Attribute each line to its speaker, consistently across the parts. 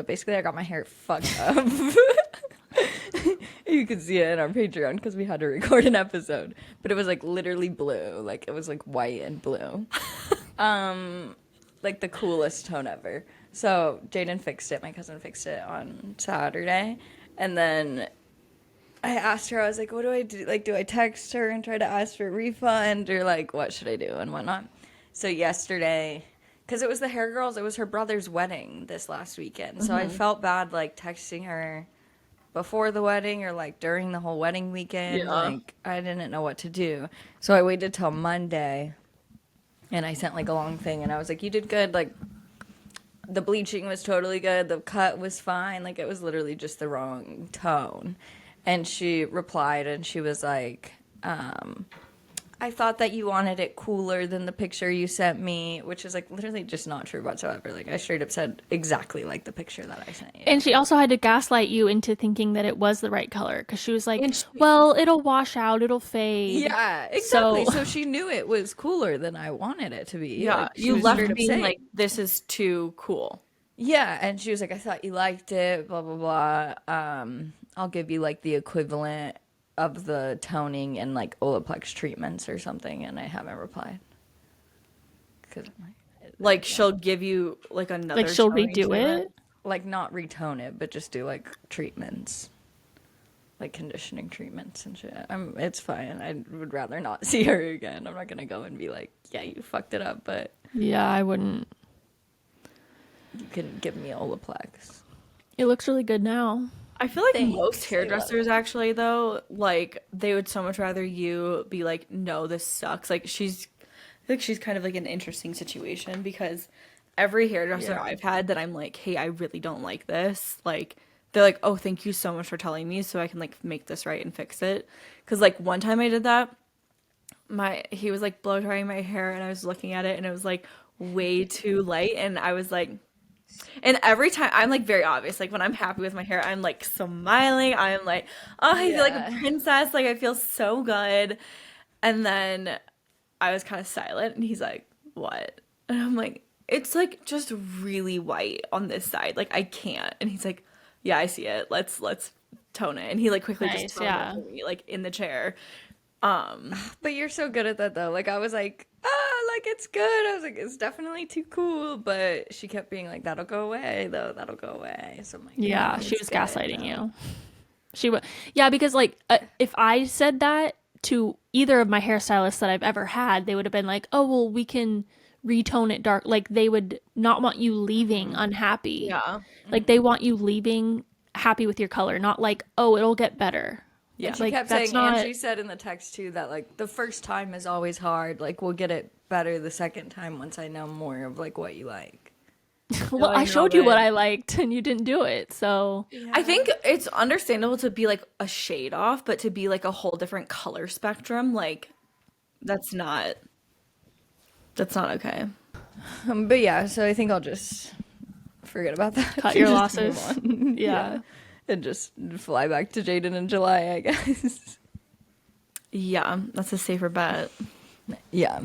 Speaker 1: but basically I got my hair fucked up. You can see it in our Patreon because we had to record an episode. But it was like literally blue. Like it was like white and blue. Like the coolest tone ever. So Jaden fixed it. My cousin fixed it on Saturday. And then I asked her, I was like, what do I do? Like, do I text her and try to ask for a refund? Or like, what should I do and whatnot? So yesterday, because it was the hair girls, it was her brother's wedding this last weekend. So I felt bad like texting her before the wedding or like during the whole wedding weekend.
Speaker 2: Yeah.
Speaker 1: Like I didn't know what to do. So I waited till Monday and I sent like a long thing and I was like, you did good. Like the bleaching was totally good. The cut was fine. Like it was literally just the wrong tone. And she replied and she was like, I thought that you wanted it cooler than the picture you sent me, which is like literally just not true whatsoever. Like I straight up said exactly like the picture that I sent you.
Speaker 3: And she also had to gaslight you into thinking that it was the right color because she was like, well, it'll wash out, it'll fade.
Speaker 1: Yeah, exactly. So she knew it was cooler than I wanted it to be.
Speaker 2: Yeah,
Speaker 1: Like,
Speaker 2: you left being like, this is too cool.
Speaker 1: Yeah, and she was like, I thought you liked it, blah, blah, blah. I'll give you like the equivalent of the toning and like Olaplex treatments or something, and I haven't replied. Cause
Speaker 2: Like she'll give you like another
Speaker 3: Like she'll
Speaker 2: toning
Speaker 3: redo
Speaker 2: treatment?
Speaker 3: it.
Speaker 1: like not retone it, but just do like treatments, like conditioning treatments and shit. It's fine. I would rather not see her again. I'm not gonna go and be like, yeah, you fucked it up, but
Speaker 3: Yeah, I wouldn't.
Speaker 1: you can give me Olaplex.
Speaker 3: It looks really good now.
Speaker 2: I feel like
Speaker 1: Thanks.
Speaker 2: most
Speaker 1: I love
Speaker 2: hairdressers actually though, like they would so much rather you be like, no, this sucks. Like I feel like she's kind of like an interesting situation because every hairdresser
Speaker 1: Yeah.
Speaker 2: I've had that I'm like, hey, I really don't like this. Like they're like, oh, thank you so much for telling me so I can like make this right and fix it. Cause like one time I did that, he was like blow drying my hair and I was looking at it and it was like way too light and I was like, and every time I'm like very obvious, like when I'm happy with my hair, I'm like smiling. I'm like, oh, I feel like a princess. Like I feel so good. And then I was kind of silent and he's like, what? And I'm like, it's like just really white on this side. Like I can't. And he's like, yeah, I see it. Let's tone it. And he like quickly
Speaker 3: Nice,
Speaker 2: just toned
Speaker 3: yeah.
Speaker 2: it for me, like in the chair.
Speaker 1: But you're so good at that though. Like I was like, like it's good. I was like, it's definitely too cool. But she kept being like, that'll go away though. That'll go away. So I'm like,
Speaker 3: Yeah,
Speaker 1: no,
Speaker 3: she
Speaker 1: it's
Speaker 3: was
Speaker 1: good,
Speaker 3: gaslighting
Speaker 1: though.
Speaker 3: you. She would, yeah, because like if I said that to either of my hairstylists that I've ever had, they would have been like, "Oh, well, we can retone it dark." Like they would not want you leaving unhappy.
Speaker 2: Yeah.
Speaker 3: Like they want you leaving happy with your color, not like, "Oh, it'll get better."
Speaker 2: Yeah.
Speaker 1: And she
Speaker 3: Like,
Speaker 1: kept
Speaker 3: that's
Speaker 1: saying,
Speaker 3: not-
Speaker 1: and she said in the text too that like the first time is always hard. Like we'll get it better the second time once I know more of like what you like.
Speaker 3: Well,
Speaker 2: I
Speaker 3: I showed you
Speaker 2: love
Speaker 3: what
Speaker 2: it.
Speaker 3: I liked and you didn't do it. So,
Speaker 2: I think it's understandable to be like a shade off, but to be like a whole different color spectrum, like that's not okay.
Speaker 1: But yeah, so I think I'll just forget about that.
Speaker 3: cut your
Speaker 1: Just move
Speaker 3: losses.
Speaker 1: on.
Speaker 3: Yeah.
Speaker 1: And just fly back to Jaden in July, I guess.
Speaker 2: Yeah, that's a safer bet,
Speaker 1: Yeah.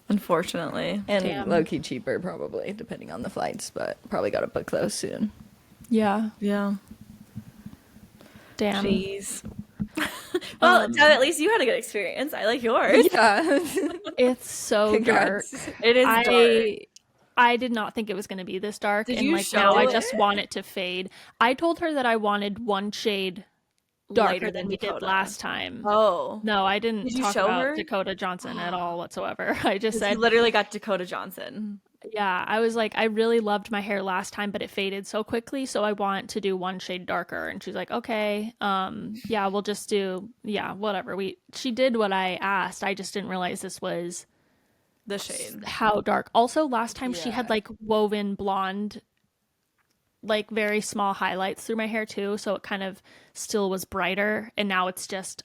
Speaker 2: unfortunately.
Speaker 1: And
Speaker 3: Damn.
Speaker 1: low-key cheaper, probably, depending on the flights, but probably got to book those soon.
Speaker 3: Yeah.
Speaker 2: Yeah.
Speaker 3: Damn.
Speaker 2: Jeez. Well, Deb, at least you had a good experience. I like yours.
Speaker 1: Yeah.
Speaker 3: It's so dark.
Speaker 1: Congrats.
Speaker 2: It is dark.
Speaker 3: I did not think it was going to be this dark,
Speaker 2: Did
Speaker 3: and
Speaker 2: you
Speaker 3: like now
Speaker 2: show
Speaker 3: I
Speaker 2: it?
Speaker 3: just want it to fade. I told her that I wanted one shade darker
Speaker 2: Lighter
Speaker 3: than
Speaker 2: than
Speaker 3: we did
Speaker 2: Dakota.
Speaker 3: last time.
Speaker 2: Oh.
Speaker 3: No, I didn't
Speaker 2: Did you
Speaker 3: talk
Speaker 2: show
Speaker 3: about
Speaker 2: her?
Speaker 3: Dakota Johnson at all whatsoever. I just
Speaker 2: You
Speaker 3: said,
Speaker 2: literally got Dakota Johnson.
Speaker 3: yeah, I was like, I really loved my hair last time, but it faded so quickly, so I want to do one shade darker. And she's like, okay, yeah, we'll just do, yeah, whatever. She did what I asked. I just didn't realize this was
Speaker 2: The shade.
Speaker 3: how dark. Also, last time she had
Speaker 1: Yeah.
Speaker 3: like woven blonde, like very small highlights through my hair too, so it kind of still was brighter, and now it's just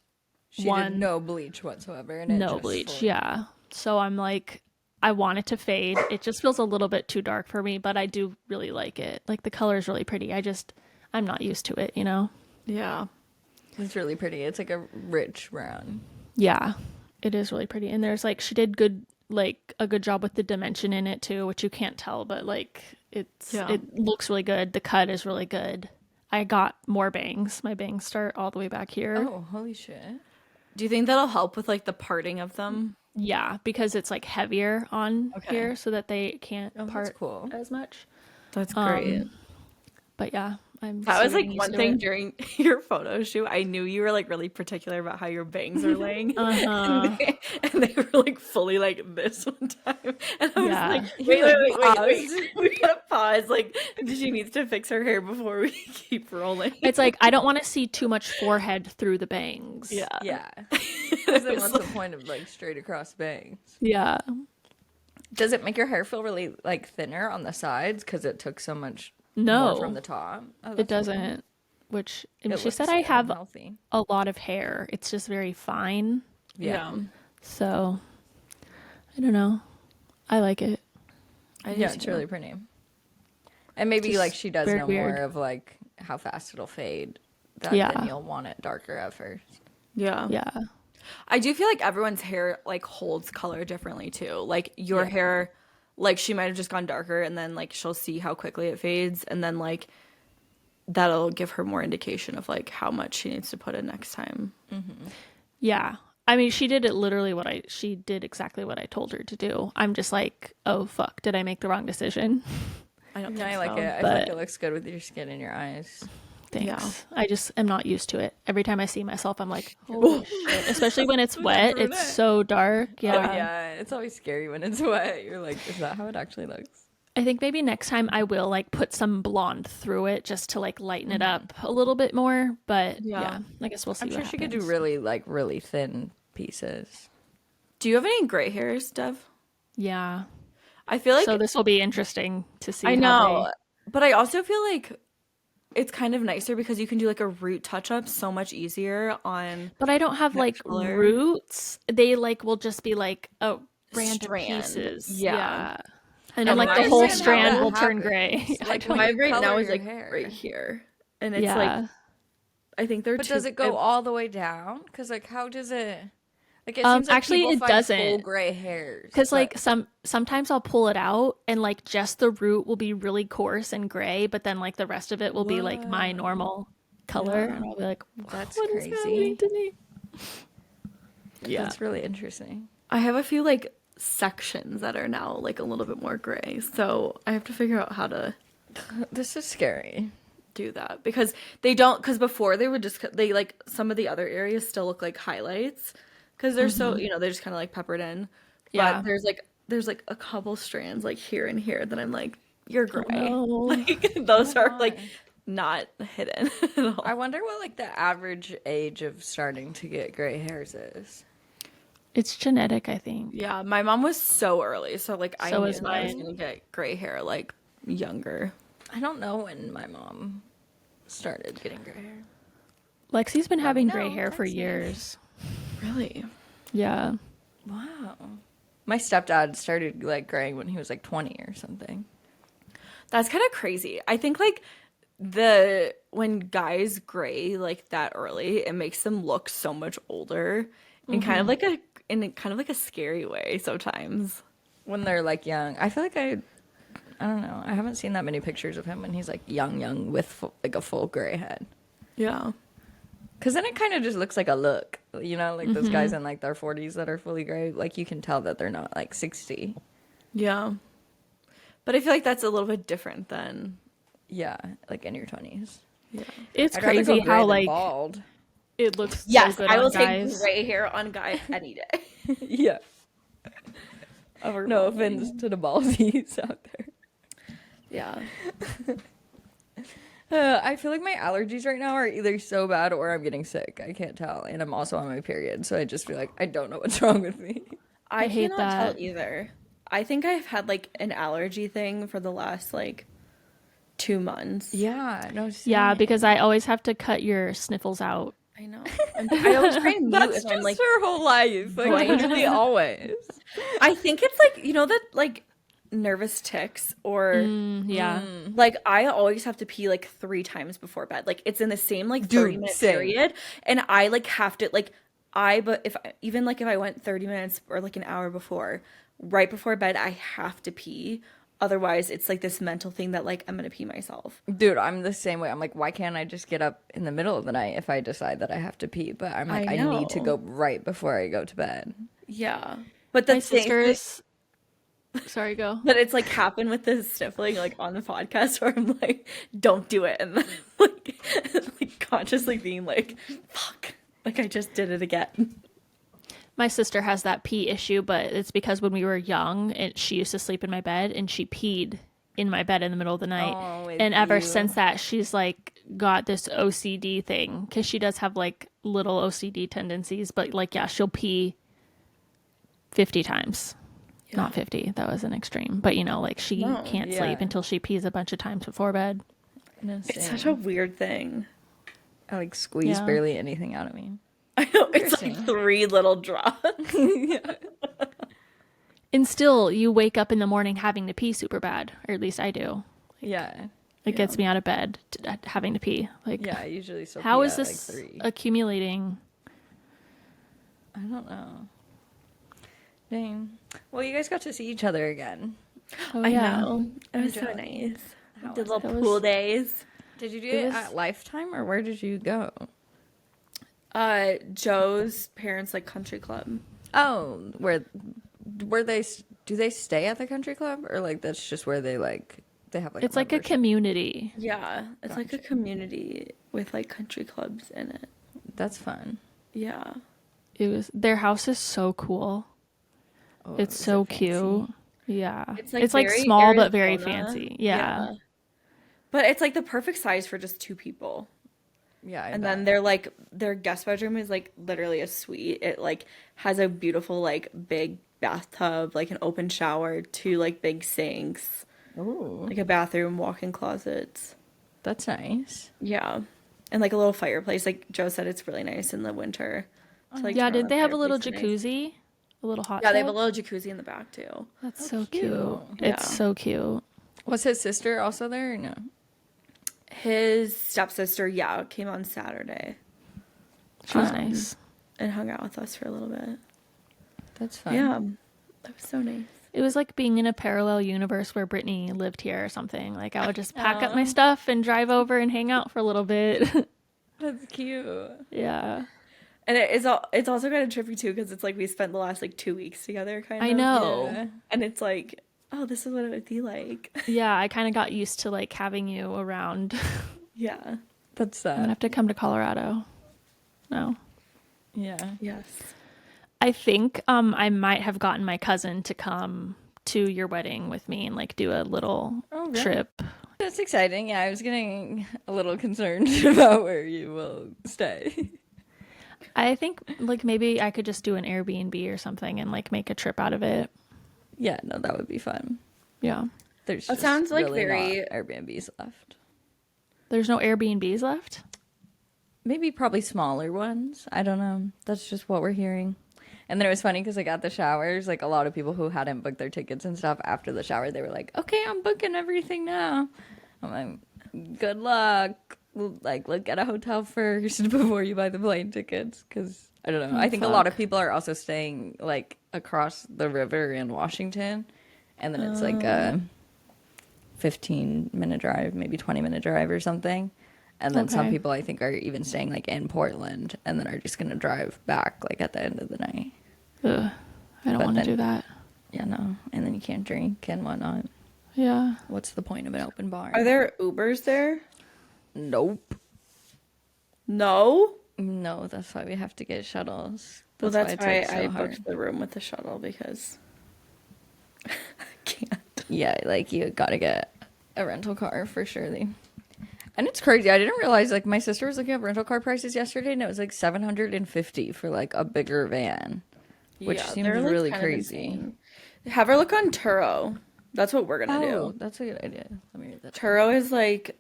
Speaker 1: She
Speaker 3: one
Speaker 1: did no bleach whatsoever. And it
Speaker 3: no
Speaker 1: just
Speaker 3: bleach.
Speaker 1: fully-
Speaker 3: Yeah. So I'm like, I want it to fade. It just feels a little bit too dark for me, but I do really like it. Like the color is really pretty. I'm not used to it, you know?
Speaker 2: Yeah.
Speaker 1: It's really pretty. It's like a rich brown.
Speaker 3: Yeah, it is really pretty. And there's like, she did good, like a good job with the dimension in it too, which you can't tell, but like
Speaker 2: Yeah.
Speaker 3: it looks really good. The cut is really good. I got more bangs. My bangs start all the way back here.
Speaker 1: Oh, holy shit.
Speaker 2: Do you think that'll help with like the parting of them?
Speaker 3: Yeah, because it's like heavier on
Speaker 2: Okay.
Speaker 3: here so that they can't
Speaker 1: Oh, that's
Speaker 3: part
Speaker 1: cool.
Speaker 3: as much.
Speaker 2: That's great.
Speaker 3: But yeah, I'm
Speaker 2: That
Speaker 3: still
Speaker 2: was like
Speaker 3: getting used
Speaker 2: one
Speaker 3: to
Speaker 2: thing
Speaker 3: it.
Speaker 2: during your photo shoot. I knew you were like really particular about how your bangs are laying.
Speaker 3: Uh-huh.
Speaker 2: And they were like fully like this one time. And I was
Speaker 3: Yeah.
Speaker 2: like,
Speaker 1: You,
Speaker 2: wait. We gotta pause. Like, she needs to fix her hair before we keep rolling.
Speaker 3: It's like I don't want to see too much forehead through the bangs.
Speaker 2: Yeah.
Speaker 1: Yeah. Because then what's the point of like straight across bangs?
Speaker 3: Yeah.
Speaker 1: Does it make your hair feel really like thinner on the sides because it took so much
Speaker 3: No,
Speaker 1: more from the top? Oh,
Speaker 3: it
Speaker 1: that's weird.
Speaker 3: doesn't. Which and
Speaker 1: It
Speaker 3: she
Speaker 1: looks
Speaker 3: said I have
Speaker 1: unhealthy.
Speaker 3: a lot of hair. It's just very fine.
Speaker 1: Yeah.
Speaker 3: So I don't know. I like it.
Speaker 1: Yeah, it's really pretty. And maybe
Speaker 3: Just
Speaker 1: like she does
Speaker 3: very
Speaker 1: know
Speaker 3: weird.
Speaker 1: more of like how fast it'll fade.
Speaker 3: Yeah.
Speaker 1: Then you'll want it darker at first.
Speaker 2: Yeah.
Speaker 3: Yeah.
Speaker 2: I do feel like everyone's hair like holds color differently too. Like your
Speaker 1: Yeah.
Speaker 2: hair, like she might have just gone darker and then like she'll see how quickly it fades and then like that'll give her more indication of like how much she needs to put in next time.
Speaker 3: Yeah. I mean, she did she did exactly what I told her to do. I'm just like, oh fuck, did I make the wrong decision?
Speaker 2: I don't
Speaker 1: No,
Speaker 2: think
Speaker 1: I like
Speaker 2: so.
Speaker 1: it. I feel like
Speaker 3: but-
Speaker 1: it looks good with your skin and your eyes.
Speaker 3: Thanks.
Speaker 2: Yeah.
Speaker 3: I just am not used to it. Every time I see myself, I'm like, holy shit. Especially when it's wet. It's so dark. Yeah.
Speaker 1: Oh, yeah. It's always scary when it's wet. You're like, is that how it actually looks?
Speaker 3: I think maybe next time I will like put some blonde through it just to like lighten it up a little bit more. But yeah, I guess we'll see.
Speaker 1: I'm
Speaker 3: what
Speaker 1: sure she could do
Speaker 3: happens.
Speaker 1: really thin pieces.
Speaker 2: Do you have any gray hairs, Dev?
Speaker 3: Yeah.
Speaker 2: I feel like
Speaker 3: So this will be interesting to see.
Speaker 2: I
Speaker 3: how
Speaker 2: know, but I also feel like it's kind of nicer because you can do like a root touch up so much easier on
Speaker 3: But I don't have like
Speaker 2: color.
Speaker 3: roots. They like will just be like random
Speaker 2: Strand.
Speaker 3: pieces.
Speaker 2: Yeah.
Speaker 3: And then
Speaker 2: And
Speaker 3: like the
Speaker 2: I
Speaker 3: whole
Speaker 2: understand how
Speaker 3: strand
Speaker 1: that
Speaker 3: will turn
Speaker 1: happens.
Speaker 3: gray.
Speaker 1: Like, when
Speaker 2: my
Speaker 1: you
Speaker 2: right now
Speaker 1: color
Speaker 2: is
Speaker 1: your
Speaker 2: like
Speaker 1: hair.
Speaker 2: right here, and it's
Speaker 3: Yeah.
Speaker 2: like I think they're
Speaker 1: But
Speaker 2: too.
Speaker 1: does it go all the way down? Because like, how does it? Like, it seems like
Speaker 3: Actually,
Speaker 1: people
Speaker 3: it
Speaker 1: find
Speaker 3: doesn't.
Speaker 1: full gray hairs.
Speaker 3: Because
Speaker 1: but-
Speaker 3: like sometimes I'll pull it out and like just the root will be really coarse and gray, but then like the rest of it will be like my normal color, and I'll be like,
Speaker 1: That's
Speaker 3: what is
Speaker 1: crazy.
Speaker 3: happening to me? Yeah.
Speaker 1: That's really interesting.
Speaker 2: I have a few like sections that are now like a little bit more gray, so I have to figure out how to
Speaker 1: This is scary.
Speaker 2: do that because they don't. Because before they would just they like some of the other areas still look like highlights because they're so they're just kind of like peppered in.
Speaker 3: Yeah.
Speaker 2: But there's like a couple strands like here and here that I'm like you're gray.
Speaker 3: no.
Speaker 2: Like those are like not hidden at all.
Speaker 1: I wonder what like the average age of starting to get gray hairs is.
Speaker 3: It's genetic, I think.
Speaker 2: Yeah, my mom was so early, so like I
Speaker 3: So
Speaker 2: knew
Speaker 3: is
Speaker 2: that I was
Speaker 3: mine.
Speaker 2: gonna get gray hair like younger.
Speaker 1: I don't know when my mom started getting gray hair.
Speaker 3: Lexi's been having gray
Speaker 1: know,
Speaker 3: hair for
Speaker 1: text me.
Speaker 3: years.
Speaker 2: Really?
Speaker 3: Yeah.
Speaker 1: Wow. My stepdad started like graying when he was like 20 or something.
Speaker 2: That's kind of crazy. I think like when guys gray like that early, it makes them look so much older in kind of like a scary way sometimes.
Speaker 1: When they're like young. I feel like I don't know. I haven't seen that many pictures of him when he's like young with like a full gray head.
Speaker 2: Yeah.
Speaker 1: Because then it kind of just looks like a look, you know, like those guys in like their 40s that are fully gray. Like you can tell that they're not like 60.
Speaker 2: Yeah. But I feel like that's a little bit different than
Speaker 1: Yeah, like in your 20s.
Speaker 3: It's
Speaker 1: I'd rather go
Speaker 3: crazy
Speaker 1: gray
Speaker 3: how
Speaker 1: than
Speaker 3: like
Speaker 1: bald.
Speaker 3: it looks
Speaker 2: yes,
Speaker 3: so good
Speaker 2: I will
Speaker 3: on guys.
Speaker 2: take gray hair on guys any day.
Speaker 1: Yeah.
Speaker 2: Over
Speaker 1: No
Speaker 2: bald.
Speaker 1: offense to the ballsies out there.
Speaker 2: Yeah.
Speaker 1: I feel like my allergies right now are either so bad or I'm getting sick. I can't tell. And I'm also on my period. So I just feel like I don't know what's wrong with me.
Speaker 2: I
Speaker 3: hate
Speaker 2: cannot
Speaker 3: that.
Speaker 2: tell either. I think I've had like an allergy thing for the last like 2 months.
Speaker 1: Yeah. No,
Speaker 3: Yeah, because I always have to cut your sniffles out.
Speaker 2: I know. I always try and mute
Speaker 1: that's
Speaker 2: if
Speaker 1: just
Speaker 2: I'm like.
Speaker 1: her whole life. Like
Speaker 2: Right.
Speaker 1: literally always.
Speaker 2: I think it's like that like nervous tics or
Speaker 3: Yeah.
Speaker 2: like I always have to pee like 3 times before bed. Like it's in the same like 30-minute
Speaker 1: same.
Speaker 2: period, and I like have to like but if I went 30 minutes or like an hour before, right before bed, I have to pee. otherwise it's like this mental thing that like I'm gonna pee myself.
Speaker 1: Dude, I'm the same way. I'm like, why can't I just get up in the middle of the night if I decide that I have to pee? But I'm like,
Speaker 2: I
Speaker 1: I need to
Speaker 2: know.
Speaker 1: go right before I go to bed.
Speaker 2: Yeah. But the
Speaker 3: My
Speaker 2: thing,
Speaker 3: sister's. Sorry, go.
Speaker 2: but it's like happened with the sniffling like on the podcast where I'm like, don't do it, and then like consciously being like, fuck, like I just did it again.
Speaker 3: My sister has that pee issue, but it's because when we were young, she used to sleep in my bed and she peed in my bed in the middle of the night.
Speaker 1: Oh, with
Speaker 3: And ever
Speaker 1: you.
Speaker 3: since that, she's like got this OCD thing because she does have like little OCD tendencies, but like, yeah, she'll pee 50 times. Not 50. That was an extreme. But you know, like she can't sleep
Speaker 1: yeah.
Speaker 3: until she pees a bunch of times before bed.
Speaker 2: It's such a weird thing.
Speaker 1: I like squeeze
Speaker 3: Yeah.
Speaker 1: barely anything out of me.
Speaker 2: I know, it's like
Speaker 1: Interesting.
Speaker 2: 3 little drops.
Speaker 3: And still, you wake up in the morning having to pee super bad, or at least I do.
Speaker 1: Yeah.
Speaker 3: It gets me out of bed having to pee. Like,
Speaker 1: Yeah, I usually still
Speaker 3: how
Speaker 1: pee
Speaker 3: is
Speaker 1: at,
Speaker 3: this
Speaker 1: like 3.
Speaker 3: accumulating?
Speaker 1: I don't know. Dang. Well, you guys got to see each other again.
Speaker 3: Oh,
Speaker 2: I
Speaker 3: yeah.
Speaker 2: know. It was so
Speaker 1: Enjoy.
Speaker 2: nice.
Speaker 1: How
Speaker 2: Did
Speaker 1: was
Speaker 2: little
Speaker 3: it?
Speaker 2: pool days.
Speaker 1: Did you do
Speaker 3: It
Speaker 1: it
Speaker 3: was-
Speaker 1: at Lifetime or where did you go?
Speaker 2: Joe's parents like country club.
Speaker 1: Oh, where they do they stay at the country club or like that's just where they like they have like
Speaker 3: It's like a
Speaker 1: membership?
Speaker 3: community.
Speaker 2: Yeah, it's like a community with like country clubs in it.
Speaker 1: That's fun.
Speaker 2: Yeah.
Speaker 3: Their house is so cool.
Speaker 1: Oh,
Speaker 3: It's
Speaker 1: is
Speaker 3: so
Speaker 1: it fancy?
Speaker 3: cute. Yeah.
Speaker 2: It's
Speaker 3: It's
Speaker 2: like
Speaker 3: like
Speaker 2: very
Speaker 3: small but very
Speaker 2: Arizona.
Speaker 3: fancy. Yeah.
Speaker 2: But it's like the perfect size for just 2 people.
Speaker 1: Yeah,
Speaker 2: And then they're like their guest bedroom is like literally a suite. It like has a beautiful like big bathtub, like an open shower, 2 like big sinks,
Speaker 1: Ooh,
Speaker 2: like a bathroom, walk-in closets.
Speaker 1: that's nice.
Speaker 2: Yeah. And like a little fireplace. Like Joe said, it's really nice in the winter. to, like,
Speaker 3: Yeah,
Speaker 2: turn on
Speaker 3: did
Speaker 2: the
Speaker 3: they have a little
Speaker 2: fireplace at night.
Speaker 3: jacuzzi? A little hot
Speaker 2: Yeah, they have a
Speaker 3: tub?
Speaker 2: little jacuzzi in the back too.
Speaker 3: That's
Speaker 1: Oh,
Speaker 3: so cute.
Speaker 1: cute.
Speaker 3: It's
Speaker 2: Yeah.
Speaker 3: so cute.
Speaker 1: Was his sister also there or no?
Speaker 2: His stepsister, yeah, came on Saturday
Speaker 3: She was nice.
Speaker 2: and hung out with us for a little bit.
Speaker 1: That's fun.
Speaker 2: Yeah, that was so nice.
Speaker 3: It was like being in a parallel universe where Brittany lived here or something. Like I would just pack up my stuff and drive over and hang out for a little bit.
Speaker 1: That's cute.
Speaker 3: Yeah.
Speaker 2: And it's also kind of trippy too because it's like we spent the last like 2 weeks together, kind of.
Speaker 3: I know.
Speaker 1: Yeah.
Speaker 2: And it's like, oh, this is what it would be like.
Speaker 3: Yeah, I kind of got used to like having you around.
Speaker 2: Yeah.
Speaker 1: That's
Speaker 3: I'm gonna have to come to Colorado. No.
Speaker 1: Yeah.
Speaker 2: Yes.
Speaker 3: I think I might have gotten my cousin to come to your wedding with me and like do a little
Speaker 1: Oh, really?
Speaker 3: trip.
Speaker 1: That's exciting. Yeah, I was getting a little concerned about where you will stay.
Speaker 3: I think like maybe I could just do an Airbnb or something and like make a trip out of it.
Speaker 1: Yeah, no, that would be fun.
Speaker 3: Yeah.
Speaker 1: There's
Speaker 2: That
Speaker 1: just
Speaker 2: sounds, like,
Speaker 1: really
Speaker 2: very-
Speaker 1: not Airbnbs left.
Speaker 3: There's no Airbnbs left?
Speaker 1: Maybe probably smaller ones. I don't know. That's just what we're hearing. And then it was funny because like at the showers, like a lot of people who hadn't booked their tickets and stuff after the shower, they were like, "Okay, I'm booking everything now." I'm like, "Good luck. Like, look at a hotel first before you buy the plane tickets." Because I don't know. I think a lot of people are also staying like across the river in Washington, and then it's like a 15-minute drive, maybe 20-minute drive or something. And then some
Speaker 3: Okay.
Speaker 1: people I think are even staying like in Portland and then are just gonna drive back like at the end of the night.
Speaker 3: Ugh, I don't
Speaker 1: But
Speaker 3: want to
Speaker 1: then-
Speaker 3: do that.
Speaker 1: Yeah, no. And then you can't drink and whatnot.
Speaker 3: Yeah.
Speaker 1: What's the point of an open bar?
Speaker 2: Are there Ubers there?
Speaker 1: Nope.
Speaker 2: No.
Speaker 1: No, that's why we have to get shuttles.
Speaker 2: Well, that's
Speaker 1: it's,
Speaker 2: why
Speaker 1: like, so
Speaker 2: I
Speaker 1: hard.
Speaker 2: booked the room with the shuttle because I can't.
Speaker 1: Yeah, like you gotta get a rental car for surely. And it's crazy. I didn't realize like my sister was looking up rental car prices yesterday and it was like $750 for like a bigger van. Which seems
Speaker 2: they're, like,
Speaker 1: really
Speaker 2: kind of
Speaker 1: crazy.
Speaker 2: insane. Have her look on Turo. That's what we're gonna
Speaker 1: Oh,
Speaker 2: do.
Speaker 1: that's a good idea. Let me read that.
Speaker 2: Turo is like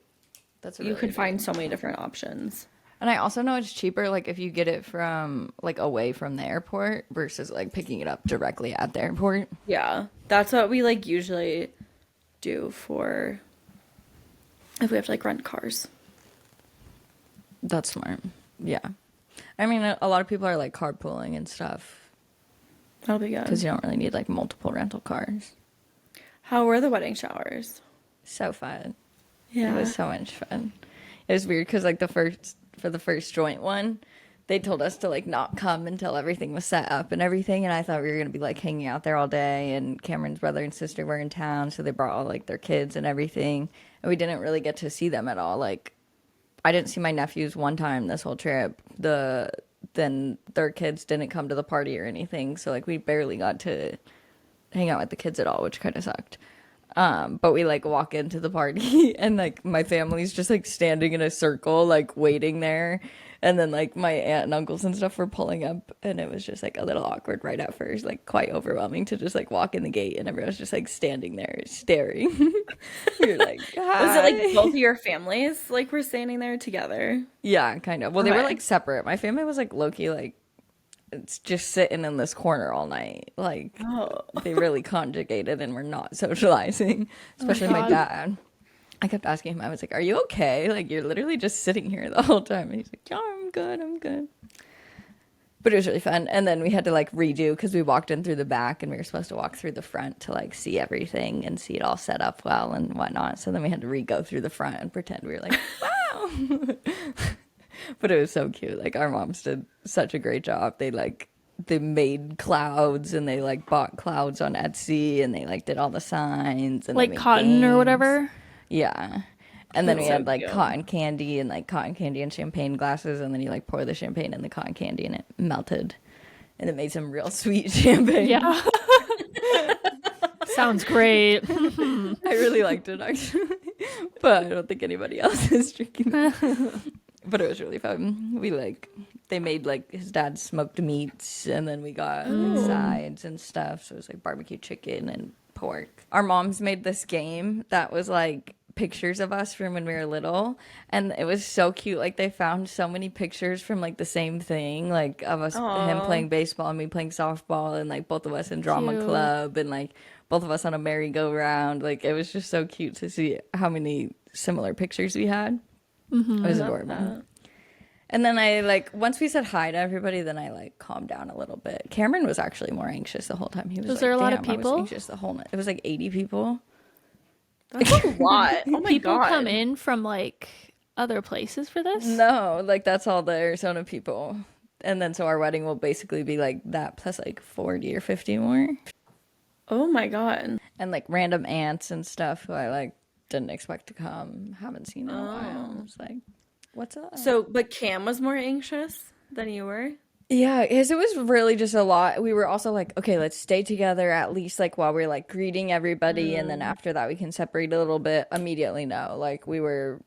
Speaker 1: That's a
Speaker 2: you
Speaker 1: really
Speaker 2: can
Speaker 1: good
Speaker 2: find so many different options.
Speaker 1: And I also know it's cheaper, like, if you get it from, like, away from the airport versus, like, picking it up directly at the airport.
Speaker 2: Yeah, that's what we like usually do for if we have to like rent cars.
Speaker 1: That's smart. Yeah. I mean, a lot of people are, like, carpooling and stuff
Speaker 2: That'll be good.
Speaker 1: because you don't really need, like, multiple rental cars.
Speaker 2: How were the wedding showers?
Speaker 1: So fun.
Speaker 2: Yeah.
Speaker 1: It was so much fun. It was weird because, like, for the first joint one, they told us to, like, not come until everything was set up and everything. And I thought we were going to be, like, hanging out there all day. And Cameron's brother and sister were in town, so they brought all, like, their kids and everything. And we didn't really get to see them at all. Like, I didn't see my nephews one time this whole trip. Then their kids didn't come to the party or anything. So, like, we barely got to hang out with the kids at all, which kind of sucked. But we like walk into the party and like my family's just like standing in a circle, like waiting there. And then like my aunt and uncles and stuff were pulling up and it was just like a little awkward right at first, like quite overwhelming to just like walk in the gate and everyone's just like standing there staring. You're like, hi.
Speaker 2: Was it like both of your families like were standing there together?
Speaker 1: Yeah, kind of. Well, they were
Speaker 2: Okay.
Speaker 1: like separate. My family was like low-key like it's just sitting in this corner all night. Like
Speaker 2: Oh.
Speaker 1: they really conjugated and were not socializing, especially my
Speaker 3: God.
Speaker 1: dad. I kept asking him, I was like, are you okay? Like, you're literally just sitting here the whole time. And he's like, yeah, I'm good, I'm good. But it was really fun. And then we had to like redo because we walked in through the back and we were supposed to walk through the front to like see everything and see it all set up well and whatnot. So then we had to re-go through the front and pretend we were like, wow. But it was so cute. Like, our moms did such a great job. They made clouds and they like bought clouds on Etsy and they like did all the signs and they
Speaker 3: Like
Speaker 1: made
Speaker 3: cotton or
Speaker 1: games.
Speaker 3: whatever.
Speaker 1: Yeah. And then we
Speaker 2: That's
Speaker 1: had
Speaker 2: so
Speaker 1: like
Speaker 2: cute.
Speaker 1: cotton candy and champagne glasses and then you like pour the champagne in the cotton candy and it melted and it made some real sweet champagne.
Speaker 3: Yeah. Sounds great.
Speaker 1: I really liked it actually. But I don't think anybody else is drinking it. But it was really fun. They made like his dad smoked meats and then we got like, sides and stuff. So it was like barbecue chicken and pork. Our moms made this game that was like pictures of us from when we were little and it was so cute. Like they found so many pictures from like the same thing, like of us, him playing baseball and me playing softball and like both of us in drama
Speaker 3: Cute.
Speaker 1: club and like both of us on a merry-go-round. Like it was just so cute to see how many similar pictures we had. It was adorable. And then I like once we said hi to everybody, then I like calmed down a little bit. Cameron was actually more anxious the whole time. He was like,
Speaker 3: there a lot of
Speaker 1: "Damn, I was
Speaker 3: people?
Speaker 1: anxious the whole night." It was like 80 people.
Speaker 2: That's a lot. Oh my
Speaker 3: People
Speaker 2: god.
Speaker 3: come in from like other places for this?
Speaker 1: No, like that's all the Arizona people. And then so our wedding will basically be like that plus like 40 or 50 more.
Speaker 2: Oh my god.
Speaker 1: And like random aunts and stuff who I like didn't expect to come, haven't seen in a while. I was like, what's up?
Speaker 2: So, but Cam was more anxious than you were?
Speaker 1: Yeah, because it was really just a lot. We were also like, okay, let's stay together at least like while we're like greeting everybody. And then after that, we can separate a little bit. Immediately, no. Like we were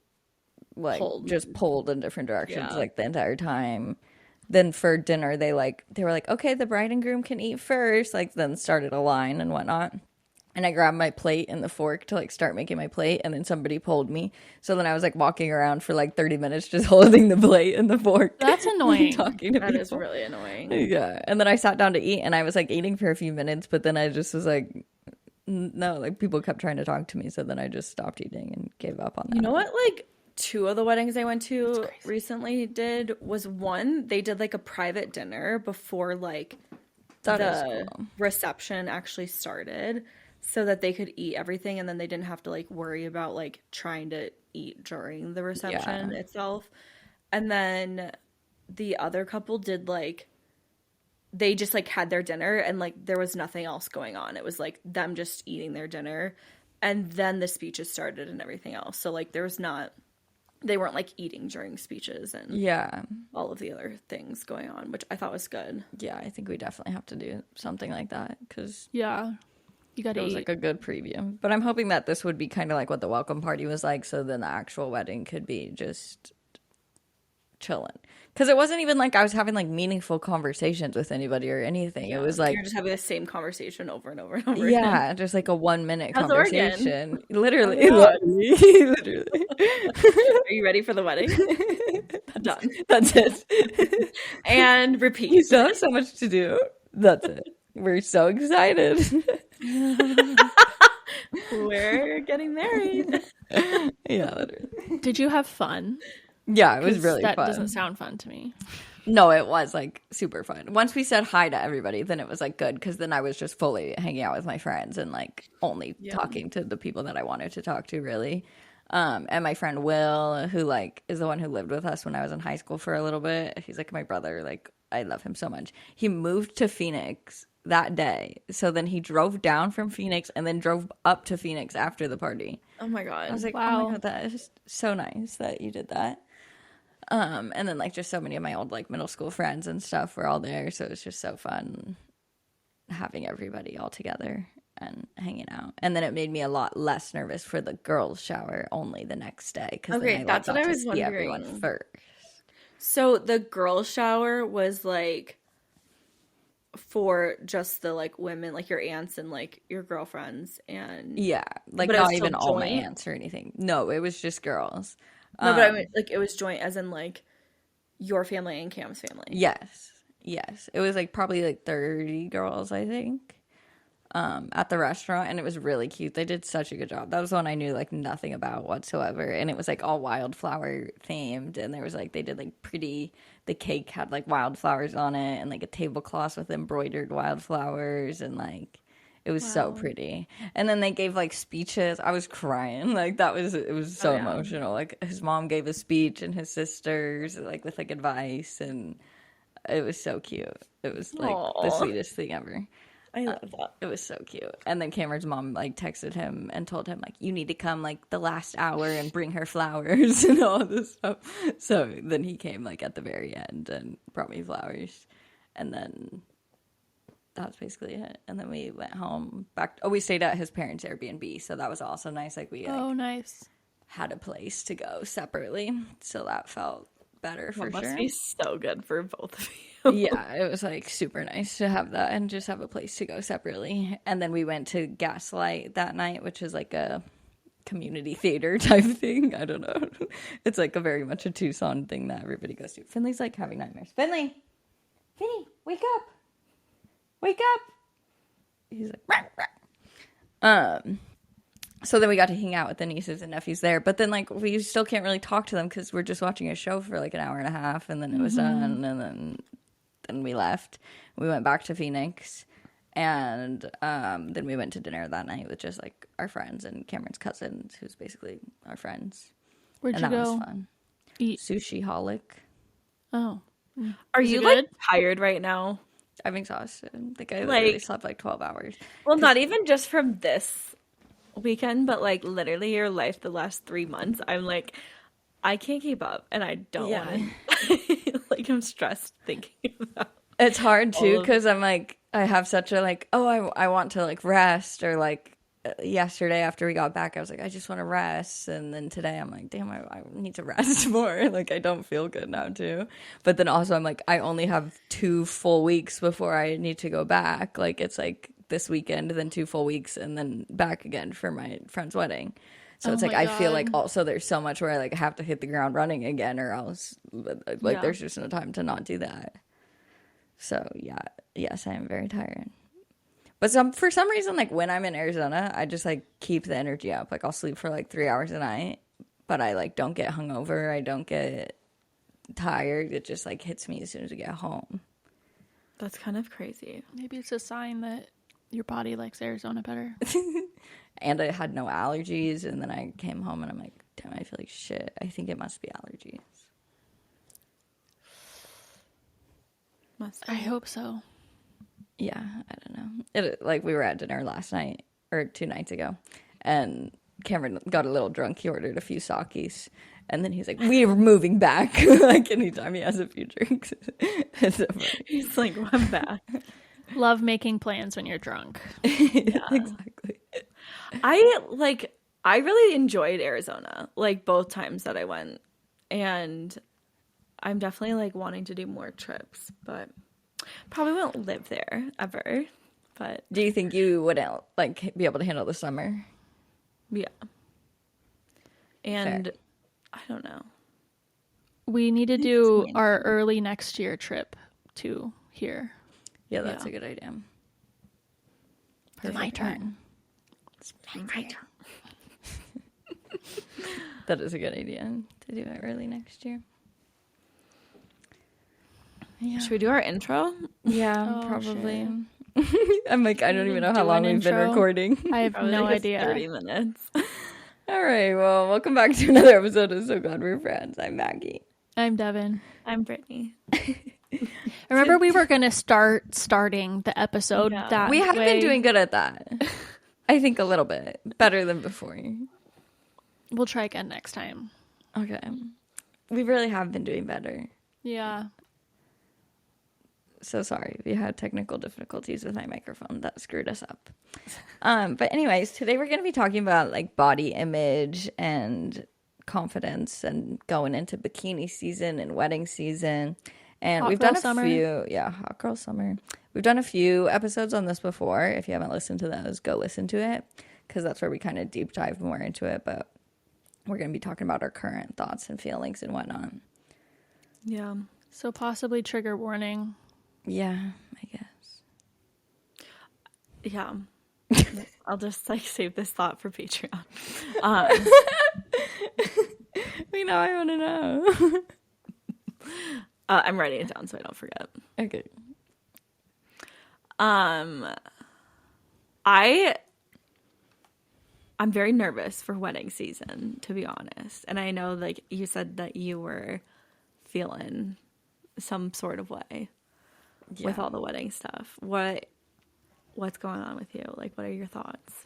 Speaker 1: like just pulled in different directions
Speaker 2: Yeah.
Speaker 1: like the entire time. Then for dinner, they were like, okay, the bride and groom can eat first. Like then started a line and whatnot. And I grabbed my plate and the fork to like start making my plate, and then somebody pulled me. So then I was like walking around for like 30 minutes just holding the plate and the fork.
Speaker 3: That's annoying.
Speaker 1: Talking to
Speaker 2: That
Speaker 1: people.
Speaker 2: is really annoying.
Speaker 1: Yeah. And then I sat down to eat and I was like eating for a few minutes, but then I just was like, no, like people kept trying to talk to me. So then I just stopped eating and gave up on that.
Speaker 2: You know what, like, two of the weddings I went to recently did was one, they did like a private dinner before like
Speaker 1: That
Speaker 2: the
Speaker 1: is cool.
Speaker 2: reception actually started so that they could eat everything and then they didn't have to like worry about like trying to eat during the reception itself. And then the other couple did like they just like had their dinner and like there was nothing else going on. It was like them just eating their dinner and then the speeches started and everything else. So like there was not they weren't like eating during speeches and
Speaker 1: Yeah.
Speaker 2: all of the other things going on, which I thought was good.
Speaker 1: Yeah. I think we definitely have to do something like that because
Speaker 3: Yeah. You gotta
Speaker 1: it was
Speaker 3: eat.
Speaker 1: like a good preview. But I'm hoping that this would be kind of like what the welcome party was like. So then the actual wedding could be just chilling. Because it wasn't even like I was having like meaningful conversations with anybody or anything. It was like,
Speaker 2: You're just having the same conversation over and over and over again.
Speaker 1: yeah, just like a 1 minute
Speaker 2: How's Oregon?
Speaker 1: conversation. Literally.
Speaker 2: Oh my
Speaker 1: Literally.
Speaker 2: Are you ready for the wedding? Done.
Speaker 1: That's it.
Speaker 2: And
Speaker 1: You
Speaker 2: repeat.
Speaker 1: still have so much to do. That's it. We're so excited.
Speaker 2: We're getting married.
Speaker 1: Yeah, literally.
Speaker 3: Did you have fun?
Speaker 1: Yeah, it was
Speaker 3: 'Cause
Speaker 1: really
Speaker 3: that
Speaker 1: fun.
Speaker 3: doesn't sound fun to me.
Speaker 1: No, it was like super fun. Once we said hi to everybody, then it was like good because then I was just fully hanging out with my friends and like only talking to the people that I wanted to talk to, really. And my friend Will, who like is the one who lived with us when I was in high school for a little bit. He's like my brother. Like I love him so much. He moved to Phoenix that day. So then he drove down from Phoenix and then drove up to Phoenix after the party.
Speaker 2: Oh my
Speaker 1: I was
Speaker 2: god.
Speaker 1: like, oh
Speaker 3: Wow.
Speaker 1: my God, that is so nice that you did that. And then like just so many of my old like middle school friends and stuff were all there. So it was just so fun having everybody all together and hanging out. And then it made me a lot less nervous for the girls' shower only the next day because
Speaker 2: Okay,
Speaker 1: then I like,
Speaker 2: that's what
Speaker 1: got
Speaker 2: I
Speaker 1: to
Speaker 2: was
Speaker 1: see everyone
Speaker 2: wondering.
Speaker 1: first.
Speaker 2: So the girl shower was like for just the like women, like your aunts and like your girlfriends, and
Speaker 1: Yeah, like
Speaker 2: but it was
Speaker 1: not
Speaker 2: still
Speaker 1: even all my
Speaker 2: joint.
Speaker 1: aunts or anything. No, it was just girls.
Speaker 2: No, but I mean like it was joint as in like your family and Cam's family.
Speaker 1: Yes, yes. It was like probably like 30 girls, I think, at the restaurant, and it was really cute. They did such a good job. That was one I knew like nothing about whatsoever, and it was like all wildflower themed, and there was like they did like pretty. The cake had like wildflowers on it, and like a tablecloth with embroidered wildflowers, and like it was so
Speaker 3: Wow.
Speaker 1: pretty. And then they gave like speeches. I was crying. Like that was it was so
Speaker 2: yeah.
Speaker 1: emotional. Like his mom gave a speech and his sisters like with like advice, and it was so cute. It was like the
Speaker 2: Aw.
Speaker 1: sweetest thing ever.
Speaker 2: I love that.
Speaker 1: It was so cute. And then Cameron's mom like texted him and told him like you need to come like the last hour and bring her flowers and all this stuff. So then he came like at the very end and brought me flowers. And then that was basically it. And then we went home back. Oh, we stayed at his parents' Airbnb, so that was also nice. Like we like
Speaker 3: Oh, nice.
Speaker 1: had a place to go separately, so that felt better for
Speaker 2: That must
Speaker 1: sure.
Speaker 2: be so good for both of you.
Speaker 1: Yeah, it was like super nice to have that and just have a place to go separately. And then we went to Gaslight that night, which is like a community theater type thing. I don't know. It's like a very much a Tucson thing that everybody goes to. Finley's like having nightmares. Finley, wake up. Wake up. He's like, "Rah, rah." So then we got to hang out with the nieces and nephews there. But then, like, we still can't really talk to them because we're just watching a show for like an hour and a half, and then it was done, and then we left. We went back to Phoenix, and then we went to dinner that night with just like our friends and Cameron's cousins, who's basically our friends,
Speaker 3: Where'd
Speaker 1: and
Speaker 3: you
Speaker 1: that was
Speaker 3: go
Speaker 1: fun.
Speaker 3: eat?
Speaker 1: Sushi holic.
Speaker 3: Oh.
Speaker 2: Are
Speaker 3: Was
Speaker 2: you
Speaker 3: it
Speaker 2: like
Speaker 3: good?
Speaker 2: tired right now?
Speaker 1: I'm exhausted. Like I literally
Speaker 2: Like,
Speaker 1: slept like 12 hours.
Speaker 2: well, not even just from this weekend, but like literally your life the last 3 months. I'm like, I can't keep up, and I don't
Speaker 1: Yeah.
Speaker 2: want to. Like, I'm stressed thinking about.
Speaker 1: It's hard too
Speaker 2: all of-
Speaker 1: because I'm like I have such a like I want to like rest or like yesterday after we got back I was like I just want to rest, and then today I'm like damn I need to rest more. Like I don't feel good now too, but then also I'm like I only have 2 full weeks before I need to go back. Like it's like this weekend, then 2 full weeks, and then back again for my friend's wedding. So
Speaker 3: Oh
Speaker 1: it's like
Speaker 3: my
Speaker 1: I feel like
Speaker 3: God.
Speaker 1: also there's so much where I like have to hit the ground running again or else like
Speaker 2: Yeah.
Speaker 1: there's just no time to not do that. So yeah, yes, I am very tired. But for some reason, like when I'm in Arizona, I just like keep the energy up. Like I'll sleep for like 3 hours a night, but I like don't get hungover. I don't get tired. It just like hits me as soon as I get home.
Speaker 2: That's kind of crazy.
Speaker 3: Maybe it's a sign that your body likes Arizona better.
Speaker 1: And I had no allergies, and then I came home and I'm like, damn, I feel like shit. I think it must be allergies.
Speaker 2: Must
Speaker 3: I
Speaker 2: be.
Speaker 3: hope so.
Speaker 1: Yeah, I don't know. It like we were at dinner last night or 2 nights ago, and Cameron got a little drunk. He ordered a few sakis, and then he's like, "We are moving back." Like anytime he has a few drinks, it's so funny.
Speaker 2: He's like, well, I'm back.
Speaker 3: Love making plans when you're drunk.
Speaker 1: Exactly.
Speaker 2: I really enjoyed Arizona, like both times that I went, and I'm definitely like wanting to do more trips, but probably won't live there ever. But
Speaker 1: Do you think you wouldn't like be able to handle the summer?
Speaker 2: yeah, and I don't know.
Speaker 3: We need to do our early next year trip to here.
Speaker 1: Yeah, that's
Speaker 2: Yeah.
Speaker 1: a good idea.
Speaker 3: My turn.
Speaker 1: It's my turn. That is a good idea to do it early next year. Yeah.
Speaker 2: Should we do our intro?
Speaker 1: Yeah,
Speaker 3: Oh,
Speaker 1: probably. I'm like, I don't even know how
Speaker 3: do
Speaker 1: long
Speaker 3: an
Speaker 1: we've been
Speaker 3: intro?
Speaker 1: recording.
Speaker 3: I have
Speaker 2: Probably
Speaker 3: no
Speaker 2: like a
Speaker 3: idea.
Speaker 2: 30 minutes.
Speaker 1: All right, well, welcome back to another episode of So Glad We're Friends. I'm Maggie.
Speaker 3: I'm Devin.
Speaker 2: I'm Brittany.
Speaker 3: Remember we were going to starting the episode
Speaker 2: Yeah.
Speaker 3: that
Speaker 1: We have
Speaker 3: way?
Speaker 1: been doing good at that. I think a little bit better than before.
Speaker 3: We'll try again next time.
Speaker 1: Okay. We really have been doing better.
Speaker 3: Yeah.
Speaker 1: So sorry, we had technical difficulties with my microphone that screwed us up. But anyways, today we're going to be talking about like body image and confidence and going into bikini season and wedding season. And
Speaker 3: Hot
Speaker 1: we've
Speaker 3: girl
Speaker 1: done a
Speaker 3: summer.
Speaker 1: few, hot girl summer. We've done a few episodes on this before. If you haven't listened to those, go listen to it because that's where we kind of deep dive more into it. But we're going to be talking about our current thoughts and feelings and whatnot.
Speaker 2: Yeah.
Speaker 3: So possibly trigger warning.
Speaker 1: Yeah, I guess.
Speaker 2: Yeah. I'll just like save this thought for Patreon.
Speaker 1: We know, I want to know.
Speaker 2: I'm writing it down so I don't forget.
Speaker 1: Okay.
Speaker 2: I'm very nervous for wedding season, to be honest. And I know like you said that you were feeling some sort of way with all the wedding stuff. What's going on with you? Like, what are your thoughts?